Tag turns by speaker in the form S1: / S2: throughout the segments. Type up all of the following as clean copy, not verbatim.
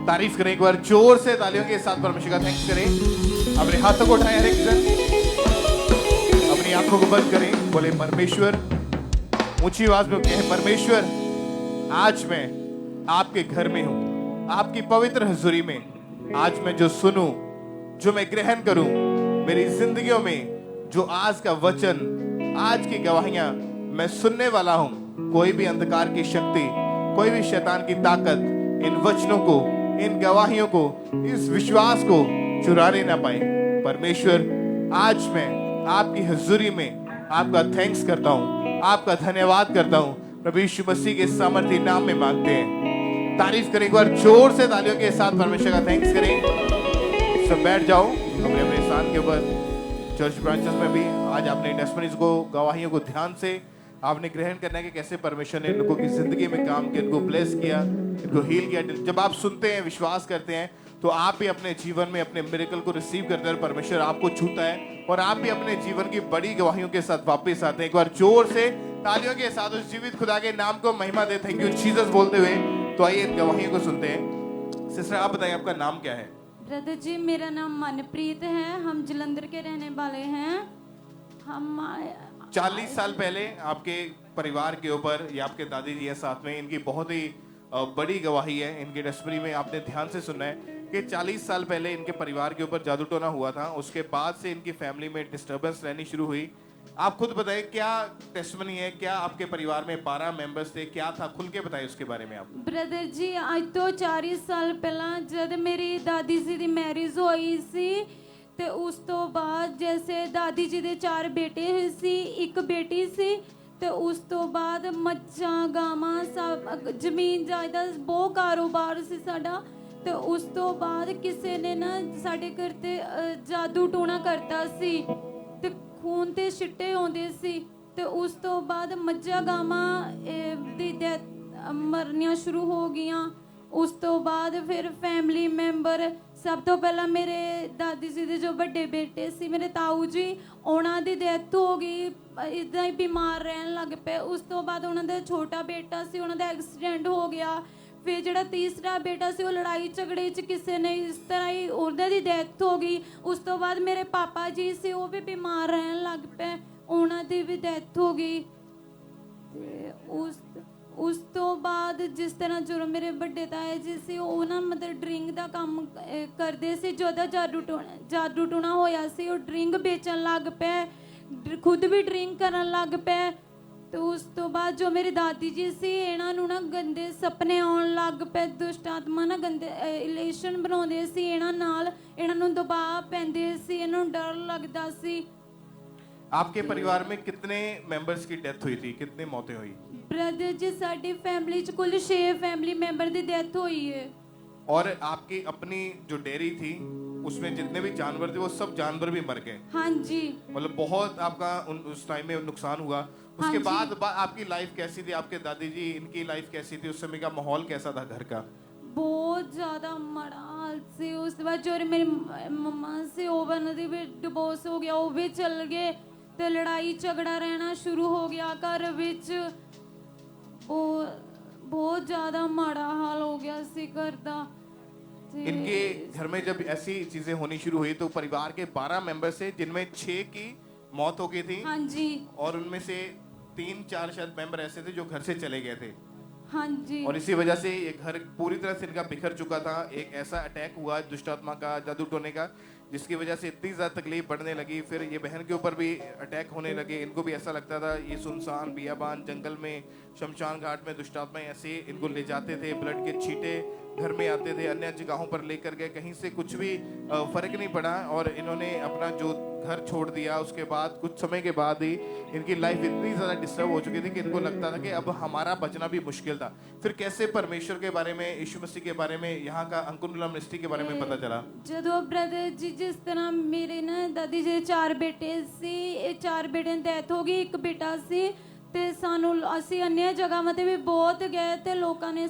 S1: तारीफ करें एक बार जोर से, तालियों के साथ परमेश्वर का थैंक्स करें। अपने हाथों को उठाएं हर एक जन, अपनी आंखों को बंद करें, बोले परमेश्वर, ऊंची आवाज में कहें परमेश्वर, आज मैं आपके घर में हूं, आपकी पवित्र हजूरी में। आज मैं जो सुनूं, जो मैं ग्रहण करूं, मेरी जिंदगियों में जो आज का वचन, आज की गवाहियां मैं सुनने वाला हूं, कोई भी अंधकार की शक्ति, कोई भी शैतान की ताकत इन वचनों को, इन गवाहियों को, इस विश्वास को चुराने ना पाए। परमेश्वर, आज मैं आपकी हजूरी में आपका थैंक्स करता हूं, आपका धन्यवाद करता हूं। प्रभु यीशु मसीह के सामर्थी नाम में मांगते हैं। तारीफ करें एक बार जोर से, तालियों के साथ परमेश्वर का थैंक्स करें। सब बैठ जाओ अपने अपने स्थान के ऊपर। चर्च ब्रांचेस में भी आज आपने टेस्टिमनीज को, गवाहियों को ध्यान से आपने ग्रहण करना है कि कैसे परमेश्वर ने लोगों की जिंदगी में काम किया, इनको ब्लेस किया, इनको हील किया। जब आप सुनते हैं, विश्वास करते हैं, तो आप भी अपने जीवन में अपने मिरेकल को रिसीव करते हैं, परमेश्वर आपको छूता है और आप भी अपने जीवन की बड़ी गवाहियों के साथ वापस आते हैं। एक बार जोर से तालियों के साथ उस जीवित खुदा के नाम को महिमा दे, थैंक यू जीसस बोलते हुए। तो आइए इन गवाहियों को सुनते हैं। सिस्टर आप बताइए, आपका नाम क्या है?
S2: ब्रदर जी, मेरा नाम मनप्रीत है, हम जलंधर के रहने वाले हैं। हम
S1: 40 साल पहले आपके परिवार के ऊपर, या आपके दादी जी है साथ में, इनकी बहुत ही बड़ी गवाही है। इनके टेस्टिमनी में आपने ध्यान से सुनना है कि 40 साल पहले इनके परिवार के ऊपर जादू टोना हुआ था। उसके बाद से इनकी फैमिली में डिस्टर्बेंस रहनी शुरू हुई। आप खुद बताइए, क्या टेस्टिमनी है? क्या आपके परिवार में 12 मेंबर्स थे? क्या था? खुल के बताइए उसके बारे में आप।
S2: ब्रदर जी, आज तो 40 साल पहला जब मेरी दादी जी की मैरिज हुई सी, ਤੇ ਉਸ ਤੋਂ ਬਾਅਦ जैसे दादी जी ਦੇ 4 ਬੇਟੇ ਸੀ, 1 ਬੇਟੀ ਸੀ, ਤੇ ਉਸ ਤੋਂ ਬਾਅਦ ਮੱਝਾਂ ਗਾਵਾਂ ਸਭ ਜ਼ਮੀਨ ਜਾਇਦਾਦ ਬਹੁਤ ਕਾਰੋਬਾਰ ਸੀ ਸਾਡਾ। ਤੇ ਉਸ ਤੋਂ ਬਾਅਦ ਕਿਸੇ ਨੇ ਨਾ ਸਾਡੇ ਘਰ ਤੇ ਜਾਦੂ ਟੂਣਾ ਕਰਤਾ ਸੀ ਤੇ ਖੂਨ ਤੇ ਛਿੱਟੇ ਆਉਂਦੇ ਸੀ। ਤੇ ਉਸ ਤੋਂ ਬਾਅਦ ਮੱਝਾਂ ਗਾਵਾਂ ਦੀ ਮਰਨੀਆਂ ਸ਼ੁਰੂ ਹੋ ਗਈਆਂ। ਉਸ ਤੋਂ ਬਾਅਦ ਫਿਰ ਫੈਮਿਲੀ ਮੈਂਬਰ, ਸਭ ਤੋਂ ਪਹਿਲਾਂ ਮੇਰੇ ਦਾਦੀ ਜੀ ਦੇ ਜੋ ਵੱਡੇ ਬੇਟੇ ਸੀ, ਮੇਰੇ ਤਾਊ ਜੀ, ਉਹਨਾਂ ਦੀ ਡੈਥ ਹੋ ਗਈ, ਇੱਦਾਂ ਹੀ ਬਿਮਾਰ ਰਹਿਣ ਲੱਗ ਪਏ। ਉਸ ਤੋਂ ਬਾਅਦ ਉਹਨਾਂ ਦਾ ਛੋਟਾ ਬੇਟਾ ਸੀ, ਉਹਨਾਂ ਦਾ ਐਕਸੀਡੈਂਟ ਹੋ ਗਿਆ। ਫਿਰ ਜਿਹੜਾ ਤੀਸਰਾ ਬੇਟਾ ਸੀ, ਉਹ ਲੜਾਈ ਝਗੜੇ 'ਚ ਕਿਸੇ ਨੇ ਇਸ ਤਰ੍ਹਾਂ ਹੀ ਉਹਦਾ ਦੀ ਡੈਥ ਹੋ ਗਈ। ਉਸ ਤੋਂ ਬਾਅਦ ਮੇਰੇ ਪਾਪਾ ਜੀ ਸੀ, ਉਹ ਵੀ ਬਿਮਾਰ ਰਹਿਣ ਲੱਗ ਪਏ, ਉਹਨਾਂ ਦੀ ਵੀ ਡੈਥ ਹੋ ਗਈ। ਤੇ ਉਸ ਤੋਂ ਬਾਅਦ ਜਿਸ ਤਰ੍ਹਾਂ ਜੋ ਮੇਰੇ ਵੱਡੇ ਤਾਏ ਜੀ ਸੀ, ਉਹ ਨਾ ਮਤਲਬ ਡਰਿੰਕ ਦਾ ਕੰਮ ਕਰਦੇ ਸੀ। ਜਦੋਂ ਜਾਦੂ ਟੂਣਾ ਹੋਇਆ ਸੀ, ਉਹ ਡਰਿੰਕ ਵੇਚਣ ਲੱਗ ਪਏ, ਖੁਦ ਵੀ ਡਰਿੰਕ ਕਰਨ ਲੱਗ ਪਏ। ਤੇ ਉਸ ਤੋਂ ਬਾਅਦ ਜੋ ਮੇਰੀ ਦਾਦੀ ਜੀ ਸੀ, ਇਹਨਾਂ ਨੂੰ ਨਾ ਗੰਦੇ ਸੁਪਨੇ ਆਉਣ ਲੱਗ ਪਏ। ਦੁਸ਼ਟ ਆਤਮਾ ਨਾ ਗੰਦੇ ਰਿਲੇਸ਼ਨ ਬਣਾਉਂਦੇ ਸੀ ਇਹਨਾਂ ਨਾਲ, ਇਹਨਾਂ ਨੂੰ ਦਬਾਅ ਪੈਂਦੇ ਸੀ, ਇਹਨਾਂ ਨੂੰ ਡਰ ਲੱਗਦਾ ਸੀ।
S1: आपके परिवार में कितने मेंबर्स की डेथ हुई थी? कितनी मौतें हुई?
S2: ब्रदर जी, साडी फैमिली च कुल 6 फैमिली मेंबर दी डेथ हुई है।
S1: और आपकी अपनी जो डेयरी थी, उसमें जितने भी जानवर थे, वो सब जानवर भी मर गए।
S2: हाँ जी,
S1: मतलब बहुत आपका उस टाइम में नुकसान हुआ। उसके बाद आपकी लाइफ कैसी थी? आपके दादी जी, इनकी लाइफ कैसी थी? उस समय का माहौल कैसा था घर का?
S2: बहुत ज़्यादा माड़ा हाल से। उस बाद जो मेरी मम्मा से ओवन दी भी डिवोर्स हो गया, वो भी चल गए। ਤੇ ਲੜਾਈ ਝਗੜਾ ਰਹਿਣਾ ਸ਼ੁਰੂ ਹੋ ਗਿਆ ਘਰ ਵਿੱਚ। बहुत ज़्यादा माड़ा हाल हो गया सी घर दा।
S1: इनके घर में जब ऐसी चीजें होनी शुरू हुई, तो परिवार के 12 मेंबर से जिनमें 6 की मौत हो गई थी।
S2: हाँ जी।
S1: और उनमें से 3-4 शायद मेंबर ऐसे थे जो घर से चले गए थे।
S2: हाँ जी।
S1: और इसी वजह से ये घर पूरी तरह से इनका बिखर चुका था। एक ऐसा अटैक हुआ दुष्ट आत्मा का, जादू टोने का, जिसकी वजह से इतनी ज़्यादा तकलीफ बढ़ने लगी। फिर ये बहन के ऊपर भी अटैक होने लगे। इनको भी ऐसा लगता था ये सुनसान बियाबान जंगल में, शमशान घाट में दुष्ट आत्माएं ऐसे इनको ले जाते थे। ब्लड के छींटे घर में आते थे, अन्य जगहों पर लेकर गए, कहीं से कुछ भी फर्क नहीं पड़ा। और इन्होंने अपना जो घर छोड़ दिया। उसके बाद कुछ समय के बाद ही इनकी लाइफ इतनी ज़्यादा डिस्टर्ब हो चुकी थी कि इनको लगता था कि अब हमारा बचना भी मुश्किल था। फिर कैसे परमेश्वर के बारे में, यीशु मसीह के बारे में, यहाँ का अंकुर मिनिस्ट्री के बारे में पता चला?
S2: ਜਦੋਂ ब्रदर जी जिस तरह मेरे ना दादी जी 4 ਬੇਟੇ ਸੀ, ਇਹ 4 ਬੇਟਿਆਂ ਦੀ ਡੈਥ ਹੋ ਗਈ, 1 ਬੇਟਾ ਸੀ। ਤੇ ਸਾਨੂੰ ਅਸੀਂ अन्य ਜਗ੍ਹਾਵਾਂ ਤੇ ਵੀ ਬਹੁਤ ਗਏ ਤੇ ਲੋਕਾਂ ਨੇ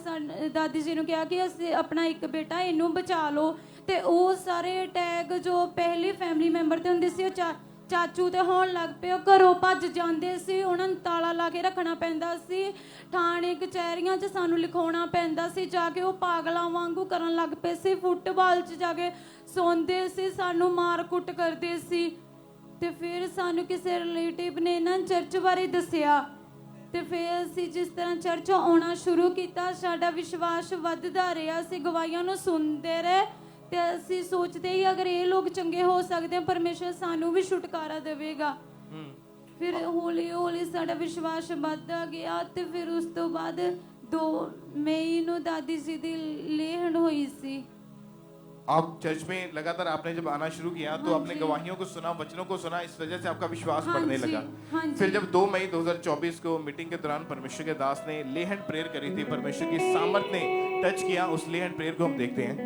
S2: ਦਾਦੀ ਜੀ ਨੂੰ ਕਿਹਾ ਕਿ ਅਸੀਂ ਆਪਣਾ 1 ਬੇਟਾ ਇਹਨੂੰ ਬਚਾ ਲਓ। ਤੇ ਉਹ ਸਾਰੇ ਅਟੈਕ ਜੋ ਪਹਿਲੀ ਫੈਮਿਲੀ ਮੈਂਬਰ ਤੇ ਹੁੰਦੇ ਸੀ, ਉਹ ਚਾਚੂ ਤੇ ਹੋਣ ਲੱਗ ਪਏ, ਉਹ ਘਰੋਂ ਭੱਜ ਜਾਂਦੇ ਸੀ, ਉਹਨਾਂ ਨੂੰ ਤਾਲਾ ਲਾ ਕੇ ਰੱਖਣਾ ਪੈਂਦਾ ਸੀ, ਥਾਣੇ ਕਚਹਿਰੀਆਂ 'ਚ ਸਾਨੂੰ ਲਿਖਾਉਣਾ ਪੈਂਦਾ ਸੀ, ਜਾ ਕੇ ਉਹ ਪਾਗਲਾਂ ਵਾਂਗੂ ਕਰਨ ਲੱਗ ਪਏ ਸੀ, ਫੁੱਟਬਾਲ 'ਚ ਜਾ ਕੇ ਸੌਂਦੇ ਸੀ, ਸਾਨੂੰ ਮਾਰ ਕੁੱਟ ਕਰਦੇ ਸੀ। ਤੇ ਫਿਰ ਸਾਨੂੰ ਕਿਸੇ ਰਿਲੇਟਿਵ ਨੇ ਨਾ ਚਰਚ ਬਾਰੇ ਦੱਸਿਆ, ਤੇ ਫਿਰ ਅਸੀਂ ਜਿਸ ਤਰ੍ਹਾਂ ਚਰਚ ਆਉਣਾ ਸ਼ੁਰੂ ਕੀਤਾ, ਸਾਡਾ ਵਿਸ਼ਵਾਸ ਵੱਧਦਾ ਰਿਹਾ, ਅਸੀਂ ਗਵਾਹੀਆਂ ਨੂੰ ਸੁਣਦੇ ਰਹੇ ਤੇ ਅਸੀਂ ਸੋਚਦੇ ਹੀ ਅਗਰ ਇਹ ਲੋਕ ਚੰਗੇ ਹੋ ਸਕਦੇ ਆ, ਪਰਮੇਸ਼ਰ ਸਾਨੂੰ ਵੀ ਛੁਟਕਾਰਾ ਦੇਵੇਗਾ। ਫਿਰ ਹੌਲੀ ਹੌਲੀ ਸਾਡਾ ਵਿਸ਼ਵਾਸ ਵੱਧਦਾ ਗਿਆ ਤੇ ਫਿਰ ਉਸ ਤੋਂ ਬਾਅਦ 2 ਮਈ ਨੂੰ ਦਾਦੀ ਜੀ ਦੀ ਲੇਹਣ ਹੋਈ ਸੀ।
S1: आप चर्च में लगातार आपने जब आना शुरू किया तो
S2: हाँ
S1: आपने
S2: जी।
S1: गवाहियों को सुना, वचनों को सुना, इस वजह से आपका विश्वास
S2: हाँ
S1: बढ़ने
S2: जी,
S1: लगा।
S2: हाँ जी।
S1: फिर जब 2 मई 2024 को मीटिंग के दौरान परमेश्वर के दास ने लेहन प्रेयर करी थी, परमेश्वर की सामर्थ ने टच किया, उस लेहन प्रेयर को हम देखते हैं।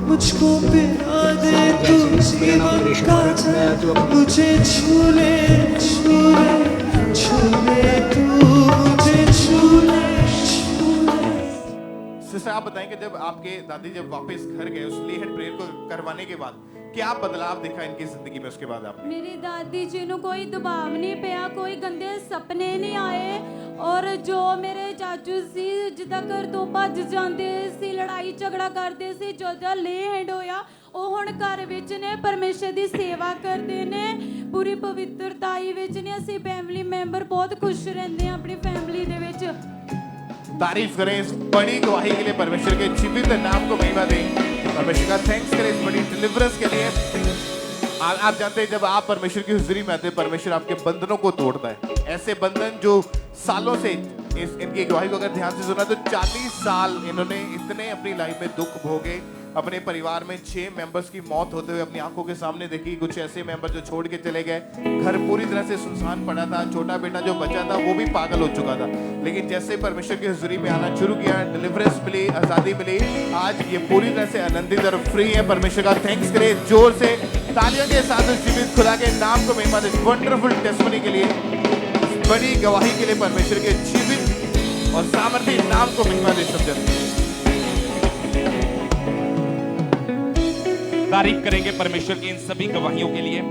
S3: मुझको पिला दे तू जीवन का जल, मुझे छूले छूले छूले तू, मुझे छूले छूले।
S1: सिस्टर आप बताएं कि जब आपके दादी जब वापस घर गए उस लेहन प्रेयर को करवाने के बाद क्या बदलाव देखा इनकी जिंदगी में? उसके बाद आपने
S2: मेरी दादी जी ਨੂੰ ਕੋਈ ਦਬਾਅ ਨਹੀਂ ਪਿਆ, ਕੋਈ ਗੰਦੇ ਸੁਪਨੇ ਨਹੀਂ ਆਏ, ਔਰ ਜੋ ਮੇਰੇ ਚਾਚੂ ਸੀ ਜਿੱਦਾਂ ਘਰ ਤੋਂ ਭੱਜ ਜਾਂਦੇ ਸੀ, ਲੜਾਈ ਝਗੜਾ ਕਰਦੇ ਸੀ, ਜਦੋਂ ਲੈਂਡ ਹੋਇਆ ਉਹ ਹੁਣ ਘਰ ਵਿੱਚ ਨੇ, ਪਰਮੇਸ਼ਰ ਦੀ ਸੇਵਾ ਕਰਦੇ ਨੇ, ਪੂਰੀ ਪਵਿੱਤਰਤਾਈ ਵਿੱਚ ਨੇ। ਅਸੀਂ ਫੈਮਿਲੀ ਮੈਂਬਰ ਬਹੁਤ ਖੁਸ਼ ਰਹਿੰਦੇ ਹਾਂ ਆਪਣੀ ਫੈਮਿਲੀ ਦੇ ਵਿੱਚ।
S1: तारीफ करें इस बड़ी गवाही के लिए, परमेश्वर के जीवित नाम को महिमा दें, परमेश्वर का थैंक्स करें इस बड़ी डिलीवरेंस के लिए। आप जानते हैं जब आप परमेश्वर की हुजूरी में आते हैं, परमेश्वर आपके बंधनों को तोड़ता है। ऐसे बंधन जो सालों से इनकी गवाही को अगर ध्यान से सुना तो 40 साल इन्होंने इतने अपनी लाइफ में दुख भोगे, अपने परिवार में 6 मेंबर्स की मौत होते हुए अपनी आंखों के सामने देखी, कुछ ऐसे मेंबर जो छोड़ के चले गए, घर पूरी तरह से सुनसान पड़ा था, छोटा बेटा जो बचा था वो भी पागल हो चुका था। लेकिन जैसे परमेश्वर की हुजूरी में आना शुरू किया, डिलीवरेंस मिली, आज़ादी मिली, आज ये पूरी तरह से आनंदित और फ्री है। परमेश्वर का थैंक्स करें जोर से तालियों के साथ उस जीवित खुदा के नाम को महिमा दें, वंडरफुल टेस्टिमनी के लिए, बड़ी गवाही के लिए परमेश्वर के जीवित और सामर्थी नाम को महिमा दें सब जन।
S4: तारीफ करेंगे परमेश्वर की इन सभी गवाहियों के लिए।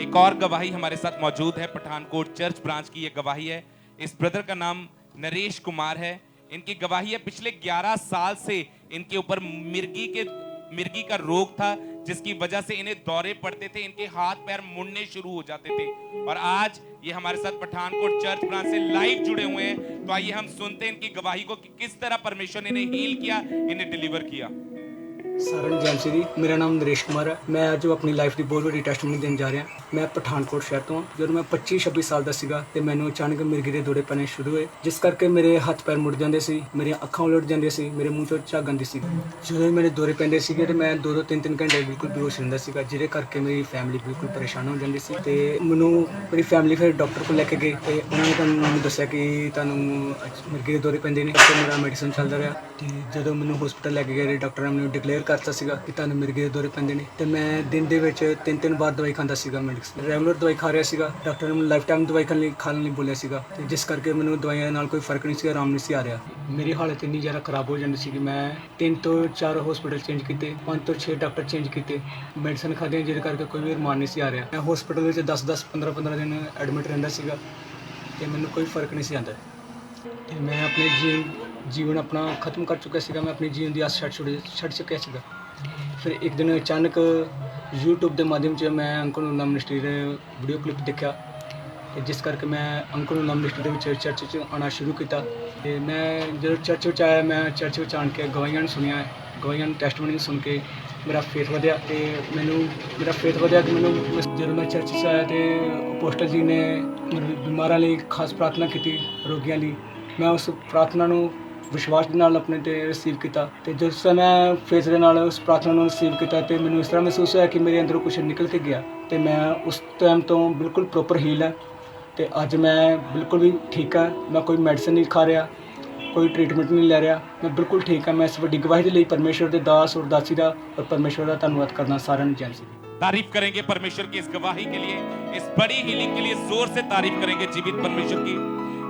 S4: एक और गवाही हमारे साथ मौजूद है, पठानकोट चर्च ब्रांच की ये गवाही है। इस ब्रदर का नाम नरेश कुमार है। इनकी गवाही है पिछले 11 साल से इनके ऊपर मिर्गी का रोग था, जिसकी वजह से इन्हें दौरे पड़ते थे, इनके हाथ पैर मुड़ने शुरू हो जाते थे। और आज ये हमारे साथ पठानकोट चर्च ब्रांच से लाइव जुड़े हुए हैं। तो आइए हम सुनते हैं इनकी गवाही को कि किस तरह परमेश्वर ने इन्हें हील किया, इन्हें डिलीवर किया।
S5: ਸਾਰਿਆਂ ਨੂੰ ਜੈ ਮਸੀਹ ਦੀ। ਮੇਰਾ ਨਾਮ ਨਰੇਸ਼ ਕੁਮਾਰ ਹੈ। ਮੈਂ ਅੱਜ ਆਪਣੀ ਲਾਈਫ ਦੀ ਬਹੁਤ ਵੱਡੀ ਟੈਸਟਮਨੀ ਦੇਣ ਜਾ ਰਿਹਾ। ਮੈਂ ਪਠਾਨਕੋਟ ਸ਼ਹਿਰ ਤੋਂ ਹਾਂ। ਜਦੋਂ ਮੈਂ 25-26 ਸਾਲ ਦਾ ਸੀਗਾ ਤੇ ਮੈਨੂੰ ਅਚਾਨਕ ਮਿਰਗੀ ਦੇ ਦੌਰੇ ਪੈਣੇ ਸ਼ੁਰੂ ਹੋਏ, ਜਿਸ ਕਰਕੇ ਮੇਰੇ ਹੱਥ ਪੈਰ ਮੁੜ ਜਾਂਦੇ ਸੀ, ਮੇਰੀਆਂ ਅੱਖਾਂ ਉਲਟ ਜਾਂਦੀਆਂ ਸੀ, ਮੇਰੇ ਮੂੰਹ ਚੋਂ ਝੱਗ ਆਉਂਦੀ ਸੀ। ਜਦੋਂ ਮੇਰੇ ਦੌਰੇ ਪੈਂਦੇ ਸੀਗੇ ਤੇ ਮੈਂ 2-3 ਘੰਟੇ ਬਿਲਕੁਲ ਬੇਹੋਸ਼ ਰਹਿੰਦਾ ਸੀਗਾ, ਜਿਹਦੇ ਕਰਕੇ ਮੇਰੀ ਫੈਮਿਲੀ ਬਿਲਕੁਲ ਪਰੇਸ਼ਾਨ ਹੋ ਜਾਂਦੀ ਸੀ। ਤੇ ਮੈਨੂੰ ਮੇਰੀ ਫੈਮਿਲੀ ਫਿਰ ਡਾਕਟਰ ਕੋਲ ਲੈ ਕੇ ਗਏ ਤੇ ਉਹਨਾਂ ਨੇ ਮੈਨੂੰ ਦੱਸਿਆ ਕਿ ਤੁਹਾਨੂੰ ਮਿਰਗੀ ਦੇ ਦੌਰੇ ਪੈਂਦੇ ਨੇ। ਤੇ ਮੇਰਾ ਮੈਡੀਸਨ ਚੱਲਦਾ ਰਿਹਾ ਤੇ ਜਦੋਂ ਮੈਨੂੰ ਹਸਪੀਟਲ ਲੈ ਕੇ ਗਏ, ਡਾਕਟਰ ਨੇ ਮੈਨੂੰ ਡਿਕਲੇਅਰ ਕਰਤਾ ਸੀਗਾ ਕਿ ਤੁਹਾਨੂੰ ਮਿਰਗੀ ਦੇ ਦੌਰੇ ਪੈਂਦੇ ਨੇ। ਤੇ ਮੈਂ ਦਿਨ ਦੇ ਵਿੱਚ 3 ਵਾਰ ਦਵਾਈ ਖਾਂਦਾ ਸੀਗਾ, ਮੈਡੀਸਨ ਰੈਗੂਲਰ ਦਵਾਈ ਖਾ ਰਿਹਾ ਸੀਗਾ। ਡਾਕਟਰ ਨੇ ਮੈਨੂੰ ਲਾਈਫ ਟਾਈਮ ਦਵਾਈ ਖਾਣ ਲਈ ਬੋਲਿਆ ਸੀਗਾ, ਤੇ ਜਿਸ ਕਰਕੇ ਮੈਨੂੰ ਦਵਾਈਆਂ ਨਾਲ ਕੋਈ ਫਰਕ ਨਹੀਂ ਸੀ, ਆਰਾਮ ਨਹੀਂ ਸੀ ਆ ਰਿਹਾ। ਮੇਰੀ ਹਾਲਤ ਇੰਨੀ ਜ਼ਿਆਦਾ ਖਰਾਬ ਹੋ ਜਾਂਦੀ ਸੀ ਕਿ ਮੈਂ 3 ਤੋਂ 4 ਹਸਪੀਟਲ ਚੇਂਜ ਕੀਤੇ, 5 ਤੋਂ 6 ਡਾਕਟਰ ਚੇਂਜ ਕੀਤੇ, ਮੈਡੀਸਨ ਖਾਧੀਆਂ, ਜਿਹਦੇ ਕਰਕੇ ਕੋਈ ਵੀ ਅਰਮਾਨ ਨਹੀਂ ਸੀ ਆ ਰਿਹਾ। ਮੈਂ ਹਸਪੀਟਲ ਵਿੱਚ 10-10, 15-15 ਦਿਨ ਐਡਮਿਟ ਰਹਿੰਦਾ ਸੀਗਾ ਤੇ ਮੈਨੂੰ ਕੋਈ ਫਰਕ ਨਹੀਂ ਸੀ ਆਉਂਦਾ। ਤੇ ਮੈਂ ਆਪਣੇ ਜੀਵਨ ਆਪਣਾ ਖਤਮ ਕਰ ਚੁੱਕਿਆ ਸੀਗਾ। ਮੈਂ ਆਪਣੀ ਜੀਵਨ ਦੀ ਆਸ ਛੱਡ ਚੁੱਕਿਆ ਸੀਗਾ। ਫਿਰ ਇੱਕ ਦਿਨ ਅਚਾਨਕ YouTube ਦੇ ਮਾਧਿਅਮ 'ਚ ਮੈਂ ਅੰਕਲ ਨੂਨਾ ਮਿਨਿਸਟਰੀ ਦੇ ਵੀਡੀਓ ਕਲਿੱਪ ਦੇਖਿਆ, ਤੇ ਜਿਸ ਕਰਕੇ ਮੈਂ ਅੰਕਲ ਨੂਨਾ ਮਿਨਿਸਟਰੀ ਦੇ ਵਿੱਚ ਚਰਚ 'ਚ ਆਉਣਾ ਸ਼ੁਰੂ ਕੀਤਾ। ਤੇ ਮੈਂ ਜਦੋਂ ਚਰਚ ਵਿੱਚ ਆਇਆ, ਮੈਂ ਚਰਚ ਵਿੱਚ ਆਣ ਕੇ ਗਵਾਹੀਆਂ ਨੂੰ ਸੁਣਿਆ, ਗਵਾਹੀਆਂ ਨੂੰ ਟੈਸਟਮਨੀ ਸੁਣ ਕੇ ਮੇਰਾ ਫੇਥ ਵਧਿਆ। ਤੇ ਮੇਰਾ ਫੇਥ ਵਧਿਆ ਕਿ ਜਦੋਂ ਮੈਂ ਚਰਚ 'ਚ ਆਇਆ ਤੇ ਅਪੋਸਟਲ ਜੀ ਨੇ ਬਿਮਾਰਾਂ ਲਈ ਖਾਸ ਪ੍ਰਾਰਥਨਾ ਕੀਤੀ, ਰੋਗੀਆਂ ਲਈ। ਮੈਂ ਉਸ ਪ੍ਰਾਰਥਨਾ ਨੂੰ ਵਿਸ਼ਵਾਸ ਦੇ ਨਾਲ ਆਪਣੇ 'ਤੇ ਰਿਸੀਵ ਕੀਤਾ। ਤੇ ਜਿਸ ਮੈਂ ਫੇਥ ਦੇ ਨਾਲ ਉਸ ਪ੍ਰਾਰਥਨਾ ਨੂੰ ਰਿਸੀਵ ਕੀਤਾ ਤੇ ਮੈਨੂੰ ਇਸ ਤਰ੍ਹਾਂ ਮਹਿਸੂਸ ਹੋਇਆ ਕਿ ਮੇਰੇ ਅੰਦਰੋਂ ਕੁਝ ਨਿਕਲ ਕੇ ਗਿਆ, ਤੇ ਮੈਂ ਉਸ ਟਾਈਮ ਤੋਂ ਬਿਲਕੁਲ ਪ੍ਰੋਪਰ ਹੀਲ ਹੈ। ਤੇ ਅੱਜ ਮੈਂ ਬਿਲਕੁਲ ਵੀ ਠੀਕ ਹਾਂ। ਮੈਂ ਕੋਈ ਮੈਡੀਸਨ ਨਹੀਂ ਖਾ ਰਿਹਾ, ਕੋਈ ਟ੍ਰੀਟਮੈਂਟ ਨਹੀਂ ਲੈ ਰਿਹਾ, ਮੈਂ ਬਿਲਕੁਲ ਠੀਕ ਹਾਂ। ਮੈਂ ਇਸ ਵੱਡੀ ਗਵਾਹੀ ਦੇ ਲਈ परमेश्वर ਦੇ ਦਾਸ ਔਰ ਦਾਸੀ ਦਾ और परमेश्वर ਦਾ ਧੰਨਵਾਦ ਕਰਨਾ। ਸਾਰਿਆਂ ਨੂੰ ਜੈ ਮਸੀਹ।
S4: तारीफ करेंगे परमेश्वर की इस गवाही के लिए, इस बड़ी हीलिंग के लिए जोर से तारीफ करेंगे जीवित परमेश्वर की।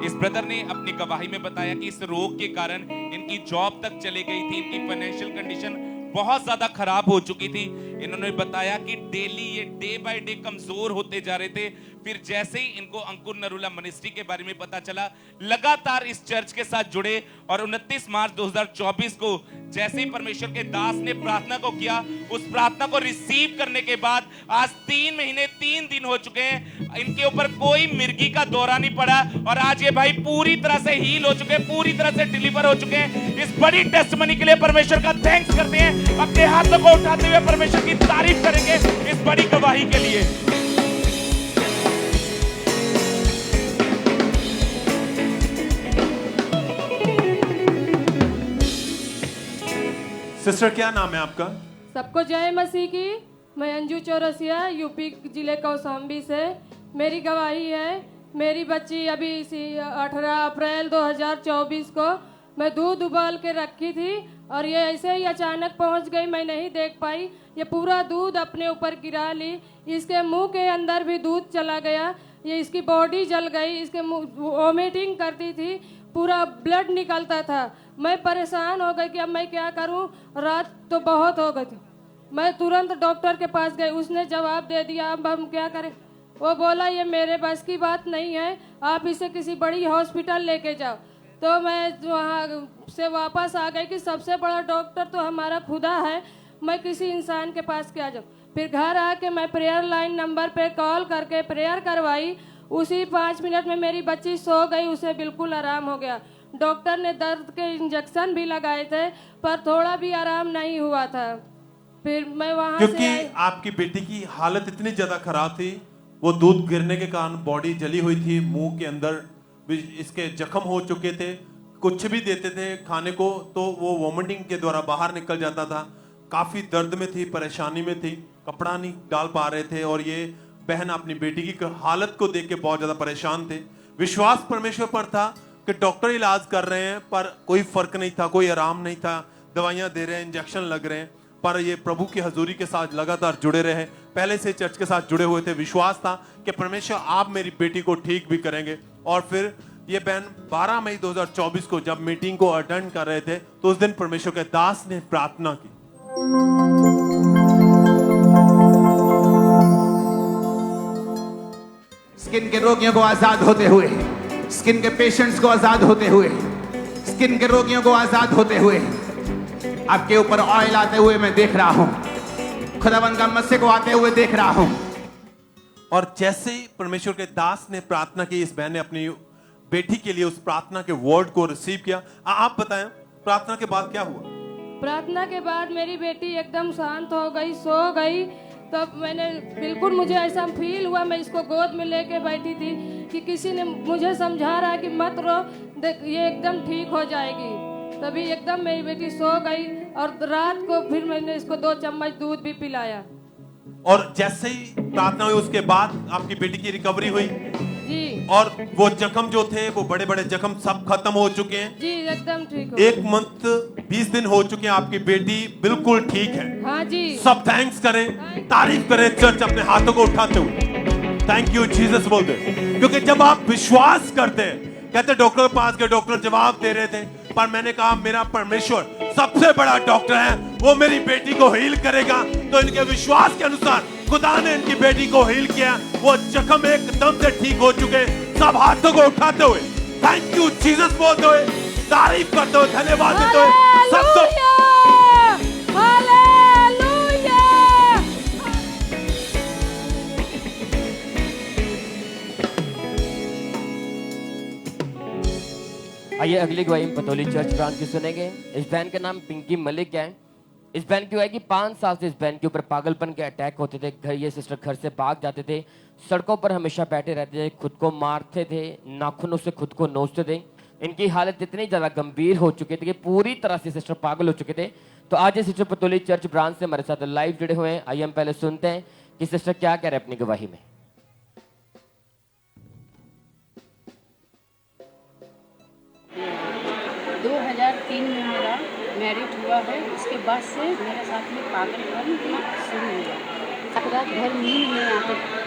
S4: इस ब्रदर ने अपनी गवाही में बताया कि इस रोग के कारण इनकी जॉब तक चली गई थी, इनकी फाइनेंशियल कंडीशन बहुत ज्यादा खराब हो चुकी थी। इन्होंने बताया कि डेली ये डे बाय डे कमजोर होते जा रहे थे। फिर जैसे ही इनको अंकुर नरूला मिनिस्ट्री के बारे में पता चला, लगातार इस चर्च के साथ जुड़े और 29 मार्च 2024 को जैसे ही परमेश्वर के दास ने प्रार्थना को किया, उस प्रार्थना को रिसीव करने के बाद आज 3 महीने 3 दिन हो चुके हैं, इनके ऊपर कोई मिर्गी का दौरा नहीं पड़ा और आज ये भाई पूरी तरह से हील हो चुके हैं, पूरी तरह से डिलीवर हो चुके हैं। इस बड़ी टेस्टमनी के लिए परमेश्वर का थैंक्स करते हैं, अपने हाथों को उठाते हुए परमेश्वर की तारीफ करेंगे इस बड़ी गवाही के लिए।
S6: सिस्टर क्या नाम है आपका?
S7: सबको जय मसीह की। मैं अंजू चौरसिया यूपी जिले कौशाम्बी से। मेरी गवाही है, मेरी बच्ची अभी 18 अप्रैल 2024 को मैं दूध उबाल के रखी थी और ये ऐसे ही अचानक पहुंच गई, मैं नहीं देख पाई। ये पूरा दूध अपने ऊपर गिरा ली, इसके मुंह के अंदर भी दूध चला गया, ये इसकी बॉडी जल गई, इसके वॉमिटिंग करती थी, पूरा ब्लड निकलता था। मैं परेशान हो गई कि अब मैं क्या करूं, रात तो बहुत हो गई थी। मैं तुरंत डॉक्टर के पास गई, उसने जवाब दे दिया अब हम क्या करें। वो बोला ये मेरे बस की बात नहीं है, आप इसे किसी बड़ी हॉस्पिटल लेके जाओ। तो मैं वहाँ से वापस आ गई कि सबसे बड़ा डॉक्टर तो हमारा खुदा है, मैं किसी इंसान के पास क्या जाऊँ। फिर घर आके मैं प्रेयर लाइन नंबर पे कॉल करके प्रेयर करवाई। उसी 5 मिनट में मेरी बच्ची सो गई, उसे बिल्कुल आराम हो गया। डॉक्टर ने दर्द के इंजेक्शन भी लगाए थे पर थोड़ा भी आराम नहीं हुआ था। फिर मैं वहाँ
S6: क्योंकि आपकी बेटी की हालत इतनी ज्यादा खराब थी, वो दूध गिरने के कारण बॉडी जली हुई थी, मुंह के अंदर भी इसके जख्म हो चुके थे, कुछ भी देते थे खाने को तो वो वोमिटिंग के द्वारा बाहर निकल जाता था। काफी दर्द में थी, परेशानी में थी, कपड़ा नहीं डाल पा रहे थे और ये बहन अपनी बेटी की हालत को देख के बहुत ज्यादा परेशान थे। विश्वास परमेश्वर पर था कि डॉक्टर इलाज कर रहे हैं पर कोई फर्क नहीं था, कोई आराम नहीं था, दवाइयां दे रहे हैं, इंजेक्शन लग रहे हैं, पर ये प्रभु की हजूरी के साथ लगातार जुड़े रहे। पहले से चर्च के साथ जुड़े हुए थे, विश्वास था कि परमेश्वर आप मेरी बेटी को ठीक भी करेंगे। और फिर ये बहन 12 मई 2024 को जब मीटिंग को अटेंड कर रहे थे तो उस दिन परमेश्वर के दास ने प्रार्थना की।
S8: स्किन के रोगियों को आजाद होते हुए, स्किन के पेशेंट्स को आजाद होते हुए, स्किन के रोगियों को आजाद होते हुए आपके ऊपर ऑयल आते हुए मैं देख रहा हूं, खुदावन का मसीह को आते हुए देख रहा हूं।
S6: और जैसे ही परमेश्वर के दास ने प्रार्थना की, इस बहन ने अपनी बेटी के लिए उस प्रार्थना के वर्ड को रिसीव किया। आप बताएं प्रार्थना के बाद क्या हुआ?
S7: प्रार्थना के बाद मेरी बेटी एकदम शांत हो गई, सो गई। तब मैंने बिल्कुल, मुझे ऐसा फील हुआ, मैं इसको गोद में लेके बैठी थी कि किसी ने मुझे समझा रहा है कि मत रो, ये एकदम ठीक हो जाएगी। तभी एकदम मेरी बेटी सो गई और रात को फिर मैंने इसको 2 चम्मच दूध भी पिलाया।
S6: और जैसे ही प्रार्थना हुई उसके बाद आपकी बेटी की रिकवरी हुई
S7: जी,
S6: और वो जख्म जो थे, वो बड़े बड़े जख्म सब खत्म हो चुके हैं
S7: जी, एकदम ठीक हो।
S6: 1 मंथ 20 दिन हो चुके हैं, आपकी बेटी बिल्कुल ठीक है।
S7: हाँ जी,
S6: सब थैंक्स करें, तारीफ करें चर्च अपने हाथों को उठाते हुए, थैंक यू जीसस बोलते। क्योंकि जब आप विश्वास करते हैं, कहते डॉक्टर के पास गए, डॉक्टर जवाब दे रहे थे, पर मैंने कहा मेरा परमेश्वर सबसे बड़ा डॉक्टर है, वो मेरी बेटी को हील करेगा। तो इनके विश्वास के अनुसार खुदा ने इनकी बेटी को हील किया, वो जख्म एकदम से ठीक हो चुके। सब हाथों को उठाते हुए थैंक यू जीसस बोलते हुए, तारीफ करते हुए, धन्यवाद देते हुए सबको
S9: आइए अगली गवाही पतौली चर्च ब्रांच की सुनेंगे। इस बहन का नाम पिंकी मलिक है। इस बहन की हुआ कि 5 साल से इस बहन के ऊपर पागलपन के अटैक होते थे। घर ये सिस्टर घर से भाग जाते थे, सड़कों पर हमेशा बैठे रहते थे, खुद को मारते थे, नाखूनों से खुद को नोचते थे। इनकी हालत इतनी ज्यादा गंभीर हो चुकी थी कि पूरी तरह से सिस्टर पागल हो चुके थे। तो आज ये सिस्टर पतौली चर्च ब्रांच से हमारे साथ लाइव जुड़े हुए हैं। आइए हम पहले सुनते हैं कि सिस्टर क्या कह रहे हैं अपनी गवाही में।
S10: 2003 में मेरा मैरिज हुआ है, उसके बाद से मेरे साथ में पागलपन शुरू हुआ। रात घर नींद में